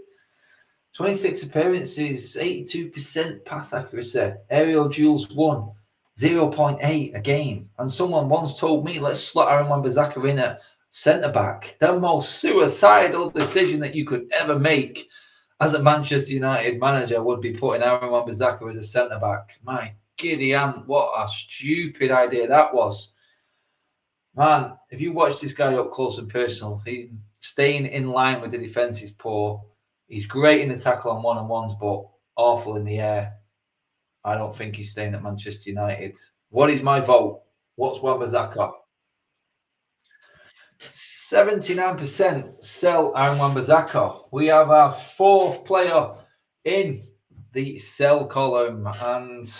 26 appearances, 82% pass accuracy, aerial duels won, 0.8 a game. And someone once told me, let's slot Aaron Wan-Bissaka in at centre-back. The most suicidal decision that you could ever make as a Manchester United manager would be putting Aaron Wan-Bissaka as a centre-back. My giddy aunt, what a stupid idea that was. Man, if you watch this guy up close and personal, he's staying in line with the defence is poor. He's great in the tackle on one-on-ones, but awful in the air. I don't think he's staying at Manchester United. What is my vote? What's Wan-Bissaka? 79% sell Aaron Wan-Bissaka. We have our fourth player in the sell column, and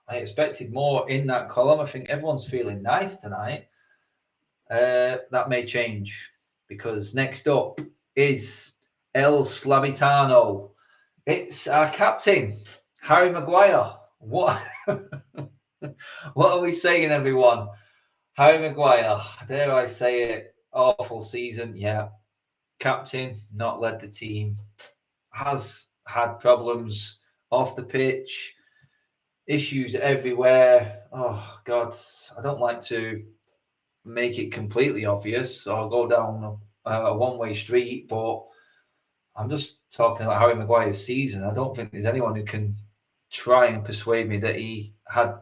I expected more in that column. I think everyone's feeling nice tonight. That may change because next up is El Slavitano. It's our captain, Harry Maguire. What? What are we saying, everyone? Harry Maguire, dare I say it, awful season. Yeah, captain, not led the team, has had problems off the pitch, issues everywhere. Oh God, I don't like to make it completely obvious or go down a one-way street, but I'm just talking about Harry Maguire's season. I don't think there's anyone who can try and persuade me that he had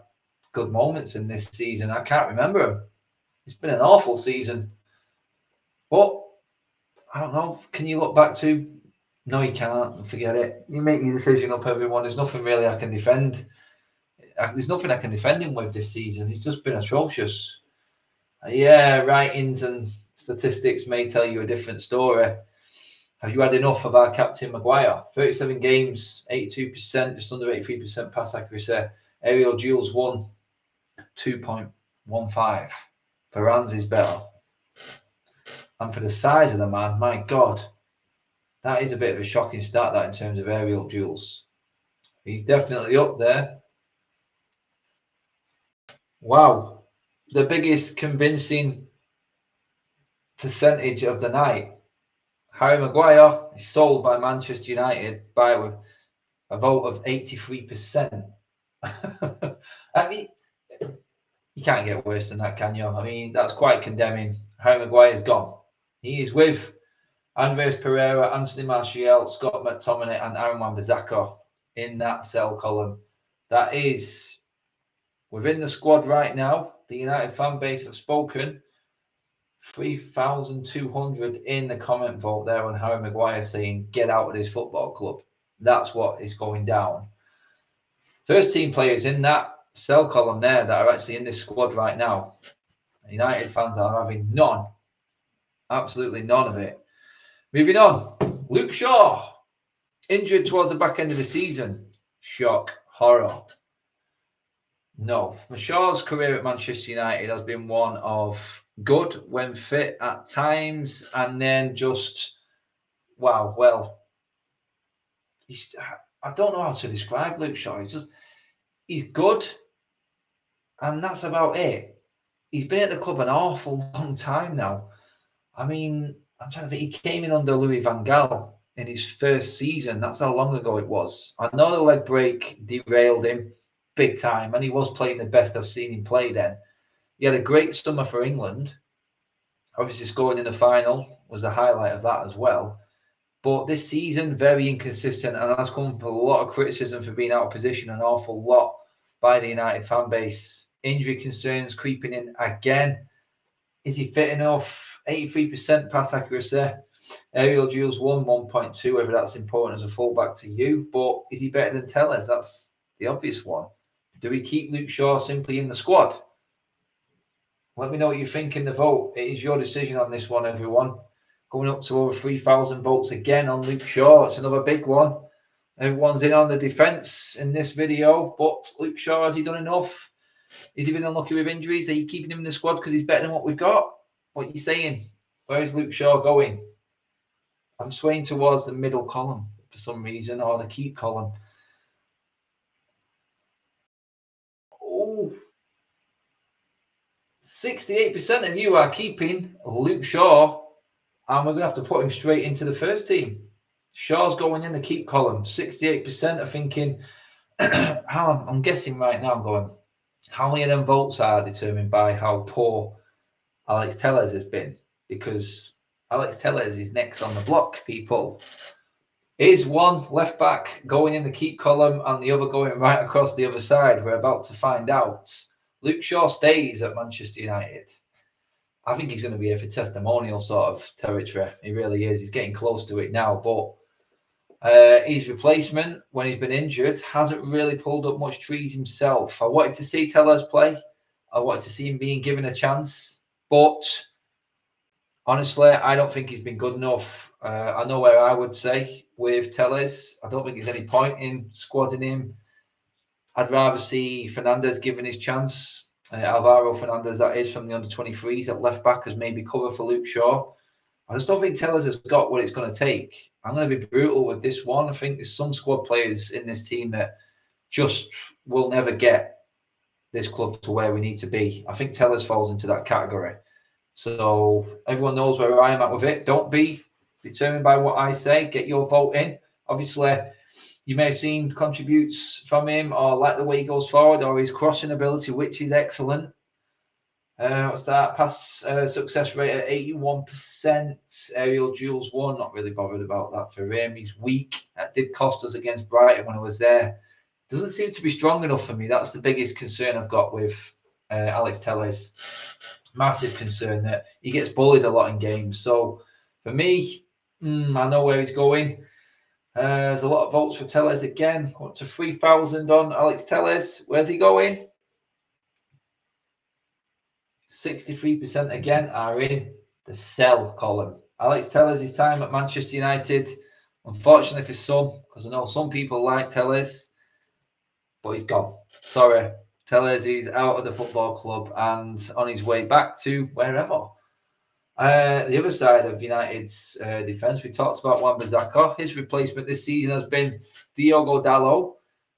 good moments in this season. I can't remember him. It's been an awful season. But I don't know. Can you look back to? No, you can't. Forget it. You make your decision up, everyone. There's nothing really I can defend. There's nothing I can defend him with this season. He's just been atrocious. Yeah, ratings and statistics may tell you a different story. Have you had enough of our captain Maguire? 37 games, 82%, just under 83% pass accuracy. Aerial duels won 2.15. Varane's is better. And for the size of the man, my God, that is a bit of a shocking start, that, in terms of aerial duels. He's definitely up there. Wow. The biggest convincing percentage of the night. Harry Maguire is sold by Manchester United by a vote of 83%. I mean, you can't get worse than that, can you? I mean, that's quite condemning. Harry Maguire's gone. He is with Andreas Pereira, Anthony Martial, Scott McTominay, and Aaron Wan-Bissaka in that sell column. That is within the squad right now. The United fan base have spoken. 3,200 in the comment vote there on Harry Maguire saying, get out of this football club. That's what is going down. First team players in that sell column there that are actually in this squad right now. United fans are having none. Absolutely none of it. Moving on. Luke Shaw. Injured towards the back end of the season. Shock. Horror. No. Shaw's career at Manchester United has been one of good when fit at times, and then just, wow, well, I don't know how to describe Luke Shaw. He's good, and that's about it. He's been at the club an awful long time now. I mean, I'm trying to think. He came in under Louis van Gaal in his first season. That's how long ago it was. I know the leg break derailed him big time, and he was playing the best I've seen him play then. He had a great summer for England. Obviously, scoring in the final was the highlight of that as well. But this season, very inconsistent, and that's come with a lot of criticism for being out of position, an awful lot by the United fan base. Injury concerns creeping in again. Is he fit enough? 83% pass accuracy. Aerial duels won 1.2, whether that's important as a fullback to you. But is he better than Tellez? That's the obvious one. Do we keep Luke Shaw simply in the squad? Let me know what you think in the vote. It is your decision on this one, everyone. Going up to over 3,000 votes again on Luke Shaw. It's another big one. Everyone's in on the defence in this video, but Luke Shaw, has he done enough? Has he been unlucky with injuries? Are you keeping him in the squad because he's better than what we've got? What are you saying? Where is Luke Shaw going? I'm swaying towards the middle column for some reason, or the keep column. Oh, 68% of you are keeping Luke Shaw, and we're going to have to put him straight into the first team. Shaw's going in the keep column. 68% are thinking, I'm guessing right now, I'm going, how many of them votes are determined by how poor Alex Tellez has been? Because Alex Tellez is next on the block, people. Is one left back going in the keep column and the other going right across the other side? We're about to find out. Luke Shaw stays at Manchester United. I think he's going to be here for testimonial sort of territory. He really is. He's getting close to it now. But his replacement, when he's been injured, hasn't really pulled up much trees himself. I wanted to see Tellez play. I wanted to see him being given a chance. But Honestly, I don't think he's been good enough. I know where I would say with Telles. I don't think there's any point in squadding him. I'd rather see Fernandez given his chance. Alvaro Fernandez, that is, from the under-23s at left back, as maybe cover for Luke Shaw. I just don't think Tellers has got what it's going to take. I'm going to be brutal with this one. I think there's some squad players in this team that just will never get this club to where we need to be. I think Tellers falls into that category. So everyone knows where I am at with it. Don't be determined by what I say. Get your vote in. Obviously, you may have seen contributes from him or like the way he goes forward or his crossing ability, which is excellent. What's that? Pass success rate at 81%. Aerial duels 1. Not really bothered about that for him. He's weak. That did cost us against Brighton when I was there. Doesn't seem to be strong enough for me. That's the biggest concern I've got with Alex Telles. Massive concern that he gets bullied a lot in games. So for me, I know where he's going. There's a lot of votes for Telles again. Up to 3,000 on Alex Telles. Where's he going? 63% again are in the sell column. Alex Telles' his time at Manchester United. Unfortunately for some, because I know some people like Telles, but he's gone. Sorry. Telles is out of the football club and on his way back to wherever. The other side of United's defence, we talked about Wan-Bissaka. His replacement this season has been Diogo Dalot.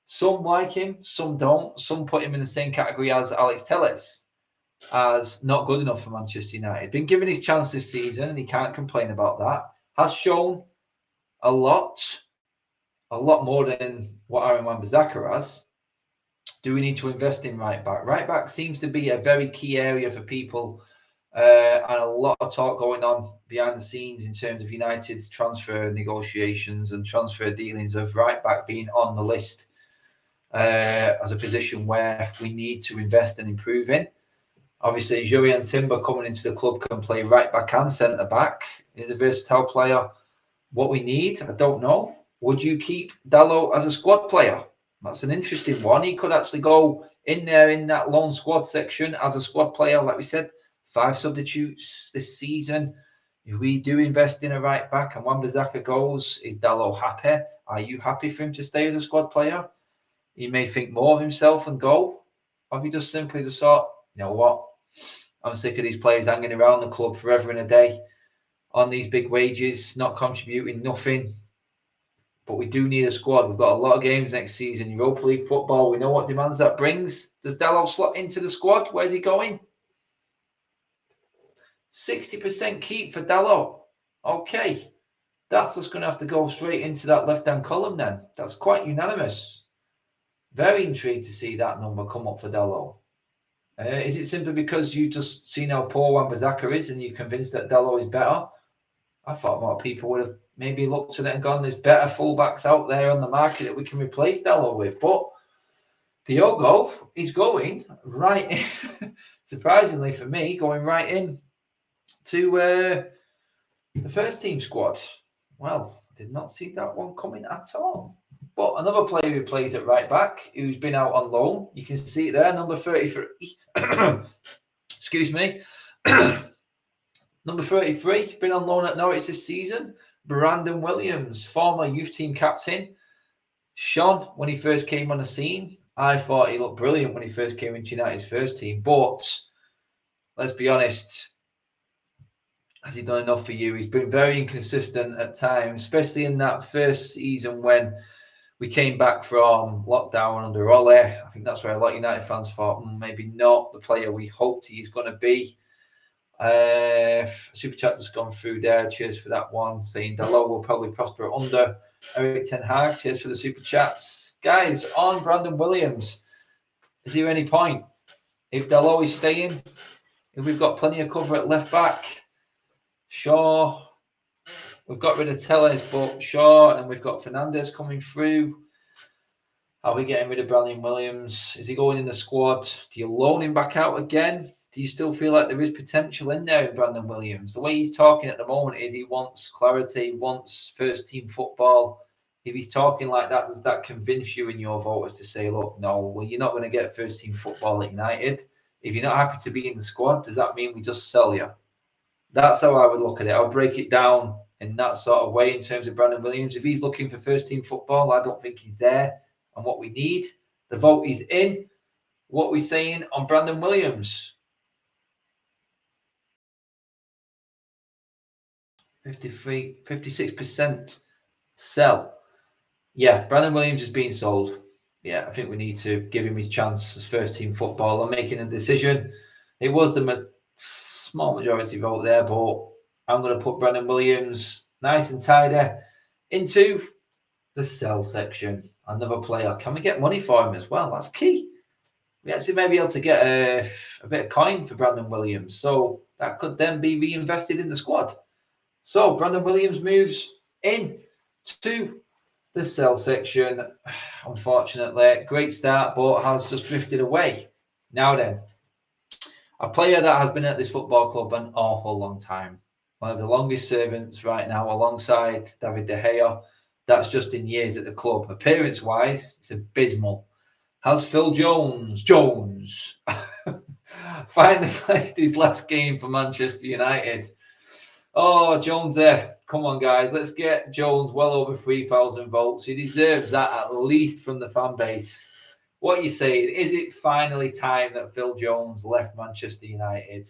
Some like him, some don't. Some put him in the same category as Alex Telles, as not good enough for Manchester United. Been given his chance this season, and he can't complain about that. Has shown a lot more than what Aaron Wan-Bissaka has. Do we need to invest in right back? Right back seems to be a very key area for people, and a lot of talk going on behind the scenes in terms of United's transfer negotiations and transfer dealings of right back being on the list as a position where we need to invest and improve in. Obviously, Jurriën Timber coming into the club can play right back and centre back. He's a versatile player. What we need, I don't know. Would you keep Dalot as a squad player? That's an interesting one. He could actually go in there in that lone squad section as a squad player. Like we said, 5 substitutes this season. If we do invest in a right back and Wan-Bissaka goes, is Dalot happy? Are you happy for him to stay as a squad player? He may think more of himself and go. Or if he just simply just thought, you know what? I'm sick of these players hanging around the club forever and a day on these big wages, not contributing nothing. But we do need a squad. We've got a lot of games next season. Europa League football. We know what demands that brings. Does Dalot slot into the squad? Where's he going? 60% keep for Dalot. Okay. That's just going to have to go straight into that left-hand column then. That's quite unanimous. Very intrigued to see that number come up for Dalot. Is it simply because you just seen how poor Wan-Bissaka is and you're convinced that Dalot is better? I thought more people would have maybe looked at it and gone, there's better fullbacks out there on the market that we can replace Dalot with. But Diogo is going right in, surprisingly for me, going right in to the first team squad. Well, did not see that one coming at all. But another player who plays at right back, who's been out on loan, you can see it there, number 33. Excuse me. Number 33, been on loan at Norwich this season. Brandon Williams, former youth team captain. Sean, when he first came on the scene, I thought he looked brilliant when he first came into United's first team. But let's be honest, has he done enough for you? He's been very inconsistent at times, especially in that first season when we came back from lockdown under Ole. I think that's where a lot of United fans thought, maybe not the player we hoped he's going to be. Super chat has gone through there. Cheers for that one. Saying Dalot will probably prosper under Eric Ten Hag. Cheers for the super chats. Guys, on Brandon Williams, is there any point? If Dalot is staying, if we've got plenty of cover at left back, sure. We've got rid of Telles, but sure. And we've got Fernandez coming through. Are we getting rid of Brandon Williams? Is he going in the squad? Do you loan him back out again? Do you still feel like there is potential in there in Brandon Williams? The way he's talking at the moment is he wants clarity, wants first team football. If he's talking like that, does that convince you in your voters to say, look, no, well, you're not going to get first team football at United. If you're not happy to be in the squad, does that mean we just sell you? That's how I would look at it. I'll break it down in that sort of way in terms of Brandon Williams. If he's looking for first team football, I don't think he's there. And what we need, the vote is in. What are we saying on Brandon Williams? 56% sell. Yeah, Brandon Williams is being sold. Yeah, I think we need to give him his chance as first team football. I'm making a decision. It was the small majority vote there, but I'm going to put Brandon Williams nice and tidy into the sell section. Another player. Can we get money for him as well? That's key. We actually may be able to get a bit of coin for Brandon Williams. So that could then be reinvested in the squad. So Brandon Williams moves in to the sell section. Unfortunately, great start, but has just drifted away. Now then, a player that has been at this football club an awful long time. One of the longest servants right now, alongside David De Gea. That's just in years at the club. Appearance-wise, it's abysmal. Has Phil Jones finally played his last game for Manchester United? Oh, Jones there. Come on, guys. Let's get Jones well over 3,000 votes. He deserves that at least from the fan base. What are you saying? Is it finally time that Phil Jones left Manchester United?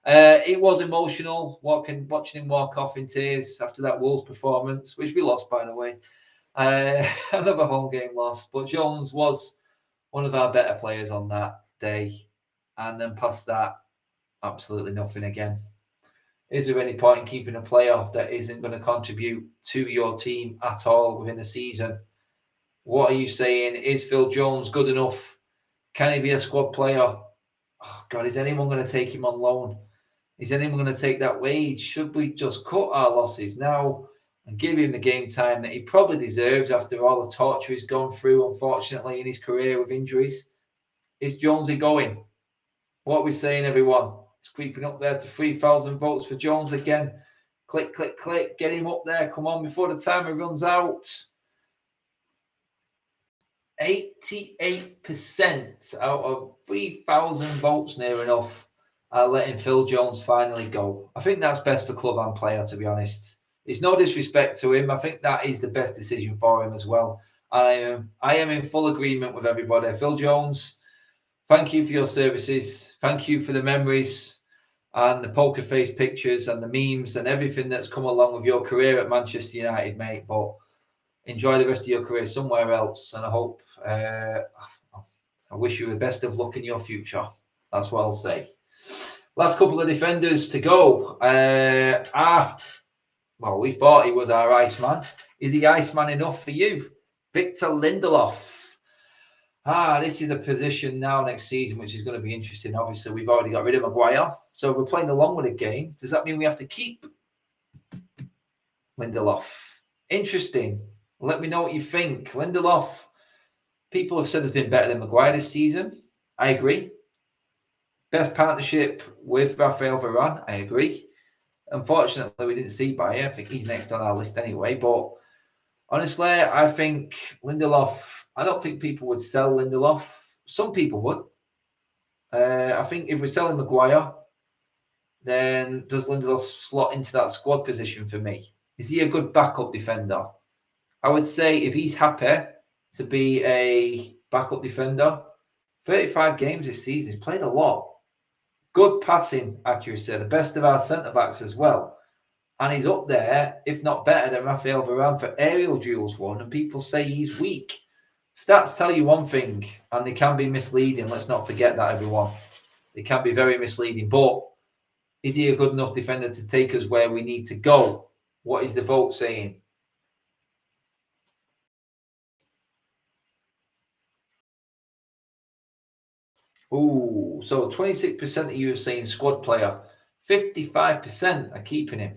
It was emotional watching him walk off in tears after that Wolves performance, which we lost, by the way. Another home game loss. But Jones was one of our better players on that day. And then past that, absolutely nothing again. Is there any point in keeping a player that isn't going to contribute to your team at all within the season? What are you saying? Is Phil Jones good enough? Can he be a squad player? Oh, God, is anyone going to take him on loan? Is anyone going to take that wage? Should we just cut our losses now and give him the game time that he probably deserves after all the torture he's gone through, unfortunately, in his career with injuries? Is Jonesy going? What are we saying, everyone? It's creeping up there to 3,000 votes for Jones again. Click, click, click. Get him up there. Come on, before the timer runs out. 88% out of 3,000 votes, near enough, are letting Phil Jones finally go. I think that's best for club and player, to be honest. It's no disrespect to him. I think that is the best decision for him as well. I am in full agreement with everybody. Phil Jones, thank you for your services. Thank you for the memories and the poker face pictures and the memes and everything that's come along with your career at Manchester United, mate. But enjoy the rest of your career somewhere else. And I hope, I wish you the best of luck in your future. That's what I'll say. Last couple of defenders to go. Well, we thought he was our Iceman. Is he Iceman enough for you? Victor Lindelof. This is a position now next season, which is going to be interesting. Obviously, we've already got rid of Maguire. So if we're playing the long with a game, does that mean we have to keep Lindelof? Interesting. Let me know what you think. Lindelof, people have said has been better than Maguire this season. I agree. Best partnership with Rafael Varane. I agree. Unfortunately, we didn't see Bayer. I think he's next on our list anyway. But honestly, I think Lindelof, I don't think people would sell Lindelof. Some people would. I think if we're selling Maguire, then does Lindelof slot into that squad position for me? Is he a good backup defender? I would say if he's happy to be a backup defender, 35 games this season, he's played a lot. Good passing accuracy, the best of our centre-backs as well. And he's up there, if not better than Rafael Varane for aerial duels won, and people say he's weak. Stats tell you one thing, and they can be misleading. Let's not forget that, everyone. They can be very misleading. But is he a good enough defender to take us where we need to go? What is the vote saying? Ooh, so 26% of you are saying squad player. 55% are keeping him.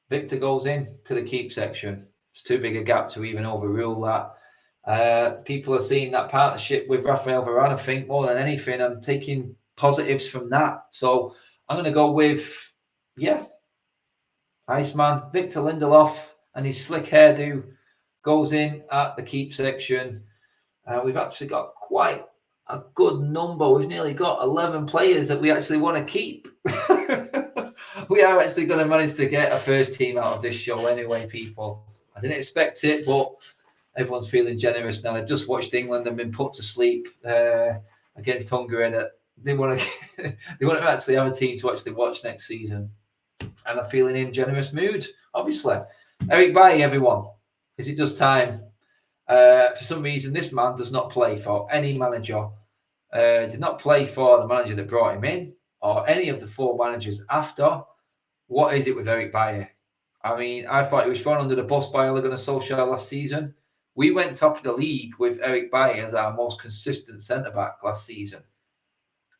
Victor goes in to the keep section. It's too big a gap to even overrule that. People are seeing that partnership with Rafael Varane, I think, more than anything. I'm taking positives from that. So I'm going to go with, Iceman, Victor Lindelof, and his slick hairdo goes in at the keep section. We've actually got quite a good number. We've nearly got 11 players that we actually want to keep. we are actually going to manage to get a first team out of this show anyway, people. I didn't expect it, but everyone's feeling generous now. They've just watched England and been put to sleep against Hungary. That they want to they want to actually have a team to actually watch next season, and are feeling in generous mood. Obviously, Eric Bailly, everyone. Is it just time? For some reason, this man does not play for any manager. Did not play for the manager that brought him in, or any of the 4 managers after. What is it with Eric Bailly? I mean, I thought he was thrown under the bus by Ole Gunnar Solskjaer last season. We went top of the league with Eric Bailly as our most consistent centre-back last season.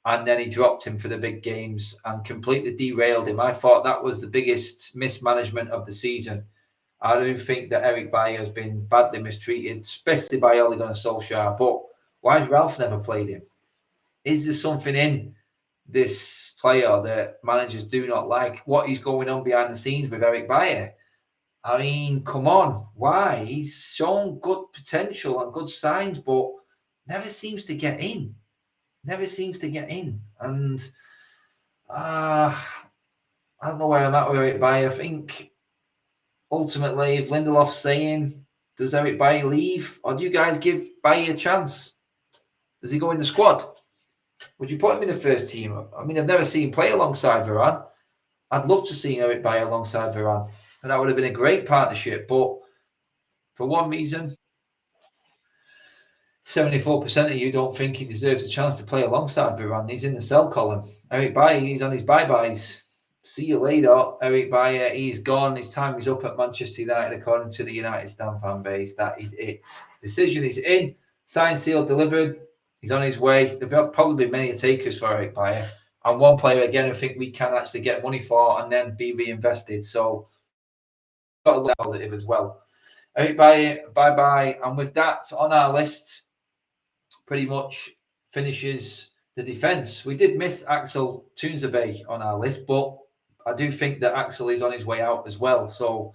And then he dropped him for the big games and completely derailed him. I thought that was the biggest mismanagement of the season. I do think that Eric Bailly has been badly mistreated, especially by Ole Gunnar Solskjaer. But why has Ralph never played him? Is there something in this player that managers do not like? What is going on behind the scenes with Eric Bailly? I mean, come on. Why? He's shown good potential and good signs, but never seems to get in. Never seems to get in. And I don't know where I'm at with Eric Bailly. I think ultimately, if Lindelof's saying, does Eric Bailly leave? Or do you guys give Bailly a chance? Does he go in the squad? Would you put him in the first team? I mean, I've never seen him play alongside Varane. I'd love to see Eric Bailly alongside Varane. And that would have been a great partnership. But for one reason, 74% of you don't think he deserves a chance to play alongside Varane. He's in the sell column. Eric Bailly, he's on his bye-byes. See you later, Eric Bailly. He's gone. His time is up at Manchester United, according to the United Stand fan base. That is it. Decision is in. Signed, sealed, delivered. He's on his way. There'll probably be many takers for Eric Bailly. And one player, again, I think we can actually get money for and then be reinvested. So, got a little positive as well. Eric Bailly, bye-bye. And with that on our list, pretty much finishes the defence. We did miss Axel Tuanzebe on our list, but I do think that Axel is on his way out as well. So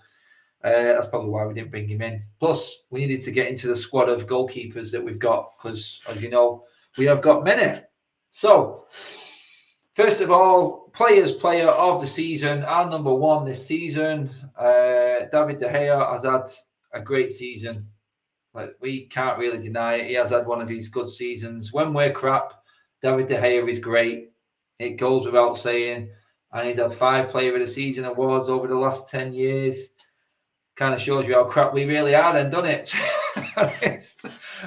that's probably why we didn't bring him in. Plus, we needed to get into the squad of goalkeepers that we've got because, as you know, we have got many. So, first of all, player of the season, our number 1 this season, David De Gea has had a great season. Like, we can't really deny it. He has had one of his good seasons. When we're crap, David De Gea is great. It goes without saying. And he's had 5 Player of the Season awards over the last 10 years. Kind of shows you how crap we really are then, doesn't it?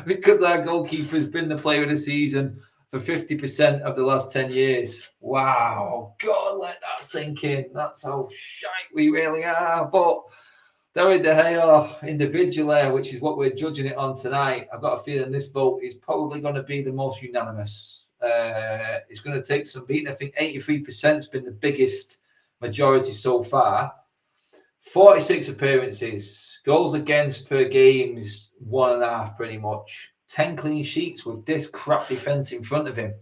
Because our goalkeeper's been the Player of the Season for 50% of the last 10 years. Wow. God, let that sink in. That's how shite we really are. But David De Gea individually, which is what we're judging it on tonight, I've got a feeling this vote is probably going to be the most unanimous. It's going to take some beating. I think 83% has been the biggest majority so far. 46 appearances, goals against per game is 1.5 pretty much. 10 clean sheets with this crap defence in front of him.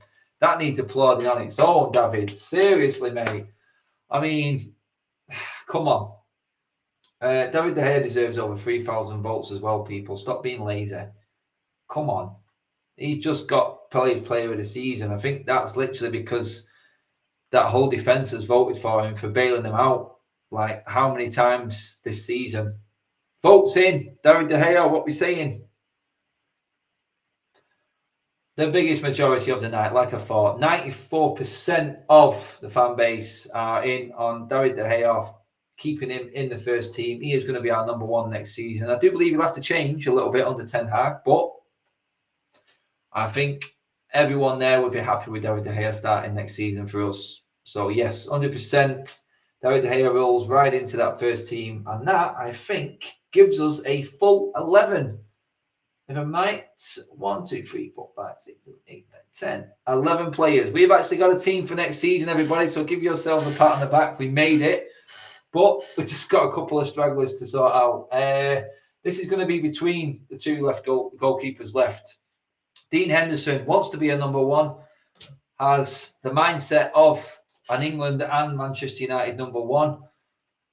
That needs applauding on its own, David. Seriously, mate. I mean, come on. David De Gea deserves over 3,000 votes as well, people. Stop being lazy. Come on. He's just got Player of the Season. I think that's literally because that whole defence has voted for him for bailing them out. Like, how many times this season? Votes in. David De Gea, what we saying? The biggest majority of the night, like I thought. 94% of the fan base are in on David De Gea, keeping him in the first team. He is going to be our number 1 next season. I do believe he'll have to change a little bit under Ten Hag, but I think everyone there would be happy with David De Gea starting next season for us. So yes, 100%. David De Gea rolls right into that first team. And that, I think, gives us a full 11. If I might, 1, 2, 3, 4, 5, 6, 7, 8, 9, 10, 11 players. We've actually got a team for next season, everybody. So give yourselves a pat on the back. We made it. But we've just got a couple of stragglers to sort out. This is going to be between the 2 left goalkeepers left. Dean Henderson wants to be a number 1, has the mindset of an England and Manchester United number 1.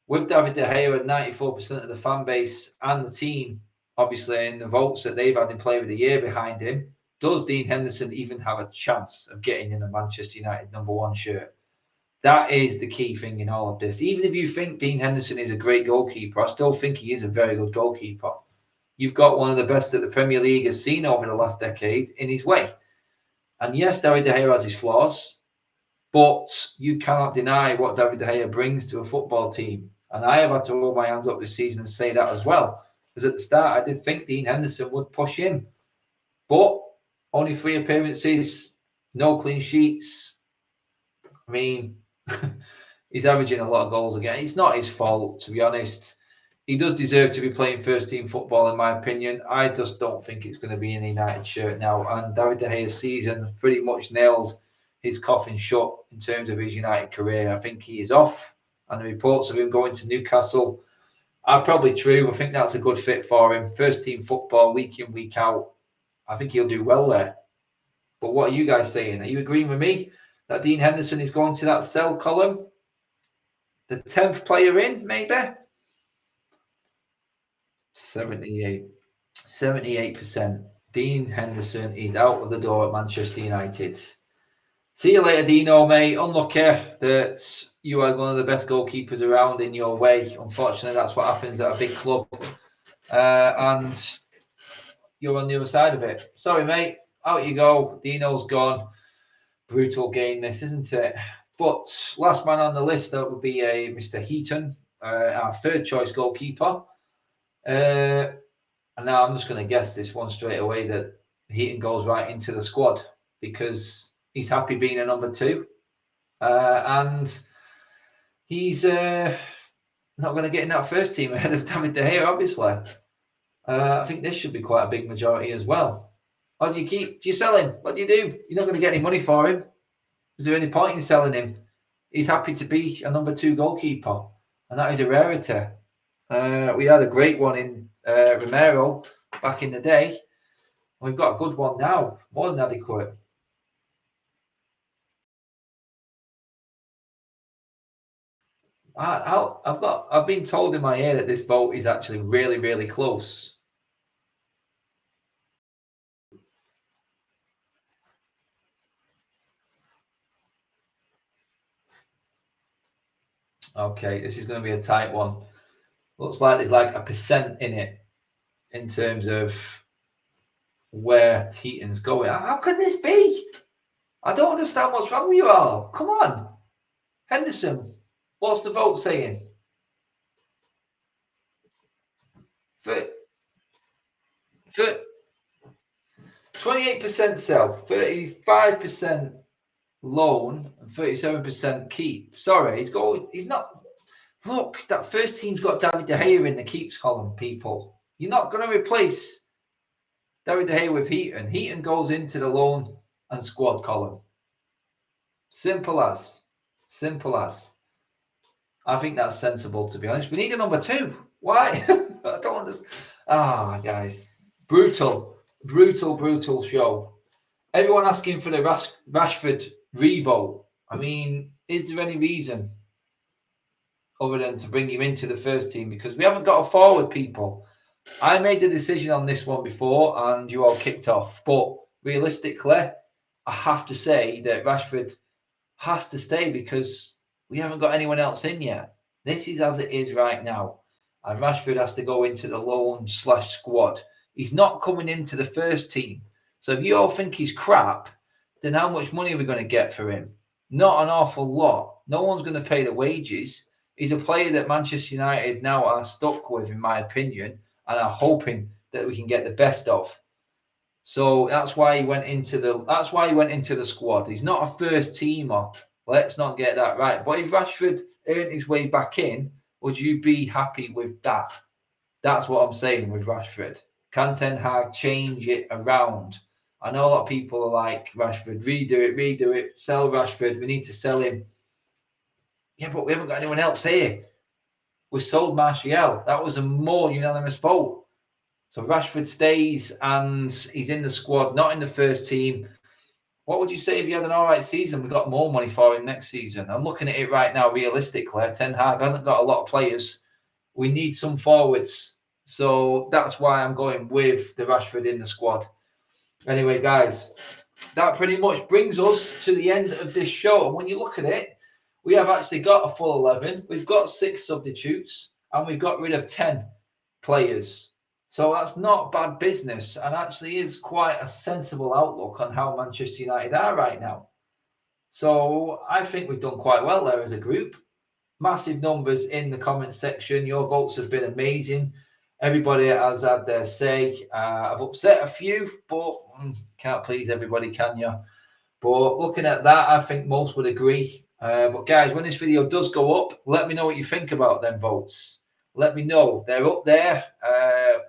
With David De Gea at 94% of the fan base and the team, obviously, in the votes that they've had in Player of the Year behind him, does Dean Henderson even have a chance of getting in a Manchester United number 1 shirt? That is the key thing in all of this. Even if you think Dean Henderson is a great goalkeeper, I still think he is a very good goalkeeper. You've got one of the best that the Premier League has seen over the last decade in his way. And yes, David De Gea has his flaws, but you cannot deny what David De Gea brings to a football team. And I have had to hold my hands up this season and say that as well. Because at the start, I did think Dean Henderson would push him. But only 3 appearances, no clean sheets. I mean, he's averaging a lot of goals again. It's not his fault, to be honest. He does deserve to be playing first-team football, in my opinion. I just don't think it's going to be in the United shirt now. And David De Gea's season pretty much nailed his coffin shut in terms of his United career. I think he is off. And the reports of him going to Newcastle are probably true. I think that's a good fit for him. First-team football, week in, week out. I think he'll do well there. But what are you guys saying? Are you agreeing with me that Dean Henderson is going to that sell column? The 10th player in, maybe? 78%. Dean Henderson is out of the door at Manchester United. See you later, Dino, mate. Unlucky that you are one of the best goalkeepers around in your way. Unfortunately, that's what happens at a big club. And you're on the other side of it. Sorry, mate. Out you go. Dino's gone. Brutal game, this, isn't it? But last man on the list, that would be Mr. Heaton, our third choice goalkeeper. And now I'm just going to guess this one straight away that Heaton goes right into the squad because he's happy being a number 2. And he's not going to get in that first team ahead of David De Gea, obviously. I think this should be quite a big majority as well. What do you keep? Do you sell him? What do you do? You're not going to get any money for him. Is there any point in selling him? He's happy to be a number 2 goalkeeper, and that is a rarity. We had a great one in Romero back in the day. We've got a good one now, more than adequate. I've been told in my ear that this vote is actually really, really close. Okay, this is going to be a tight one. Looks like there's like a percent in it in terms of where Heaton's going. How can this be? I don't understand what's wrong with you all. Come on. Henderson, what's the vote saying? For 28% sell, 35% loan, and 37% keep. Sorry, he's not. Look, that first team's got David De Gea in the keeps column, people. You're not going to replace David De Gea with Heaton. Heaton goes into the loan and squad column. Simple as. Simple as. I think that's sensible, to be honest. We need a number 2. Why? I don't understand. Guys. Brutal show. Everyone asking for the Rashford revote. I mean, is there any reason other than to bring him into the first team? Because we haven't got a forward, people. I made the decision on this one before and you all kicked off. But realistically, I have to say that Rashford has to stay because we haven't got anyone else in yet. This is as it is right now. And Rashford has to go into the loan/squad. He's not coming into the first team. So if you all think he's crap, then how much money are we going to get for him? Not an awful lot. No one's going to pay the wages. He's a player that Manchester United now are stuck with, in my opinion, and are hoping that we can get the best of. So that's why he went into the squad. He's not a first teamer. Let's not get that right. But if Rashford earned his way back in, would you be happy with that? That's what I'm saying with Rashford. Can Ten Hag change it around? I know a lot of people are like, Rashford, redo it, sell Rashford, we need to sell him. Yeah, but we haven't got anyone else here. We sold Martial. That was a more unanimous vote. So Rashford stays and he's in the squad, not in the first team. What would you say if he had an all right season? We got more money for him next season. I'm looking at it right now realistically. Ten Hag hasn't got a lot of players. We need some forwards. So that's why I'm going with the Rashford in the squad. Anyway, guys, that pretty much brings us to the end of this show. And when you look at it, we have actually got a full 11. We've got 6 substitutes, and we've got rid of 10 players. So that's not bad business, and actually is quite a sensible outlook on how Manchester United are right now. So I think we've done quite well there as a group. Massive numbers in the comments section. Your votes have been amazing. Everybody has had their say. I've upset a few, but can't please everybody, can you? But looking at that, I think most would agree. But guys, when this video does go up, let me know what you think about them votes. Let me know. They're up there.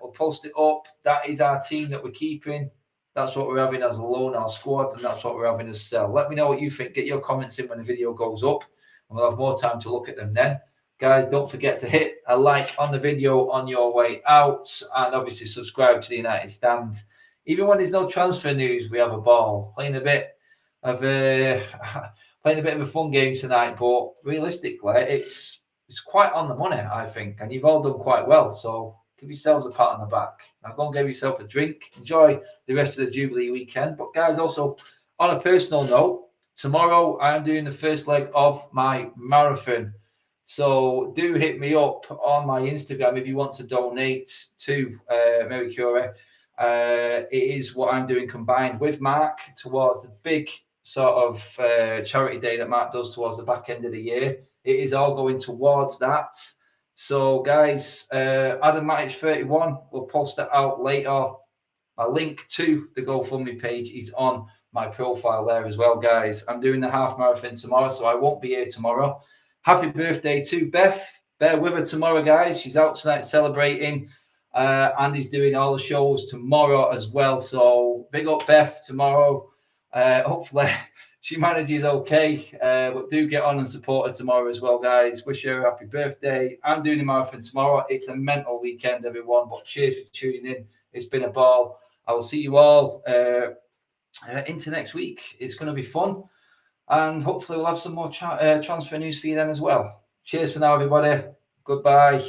We'll post it up. That is our team that we're keeping. That's what we're having as a loan, our squad, and that's what we're having as sell. Let me know what you think. Get your comments in when the video goes up, and we'll have more time to look at them then. Guys, don't forget to hit a like on the video on your way out, and obviously subscribe to the United Stand. Even when there's no transfer news, we have a ball. Playing a bit of a fun game tonight, but realistically, it's quite on the money, I think, and you've all done quite well. So give yourselves a pat on the back. Now go and give yourself a drink. Enjoy the rest of the Jubilee weekend. But guys, also on a personal note, tomorrow I'm doing the first leg of my marathon. So do hit me up on my Instagram if you want to donate to Mary Curie. It is what I'm doing combined with Mark towards the big sort of charity day that Mark does towards the back end of the year. It is all going towards that. So guys, Adam Matic 31, we'll post it out later. A link to the GoFundMe page is on my profile there as well, guys. I'm doing the half marathon tomorrow, so I won't be here tomorrow. Happy birthday to Beth. Bear with her tomorrow, guys. She's out tonight celebrating. Andy's doing all the shows tomorrow as well. So big up Beth tomorrow. Hopefully she manages okay. But do get on and support her tomorrow as well, guys. Wish her a happy birthday. I'm doing the marathon tomorrow. It's a mental weekend, everyone. But cheers for tuning in. It's been a ball. I will see you all into next week. It's going to be fun. And hopefully we'll have some more transfer news for you then as well. Cheers for now, everybody. Goodbye.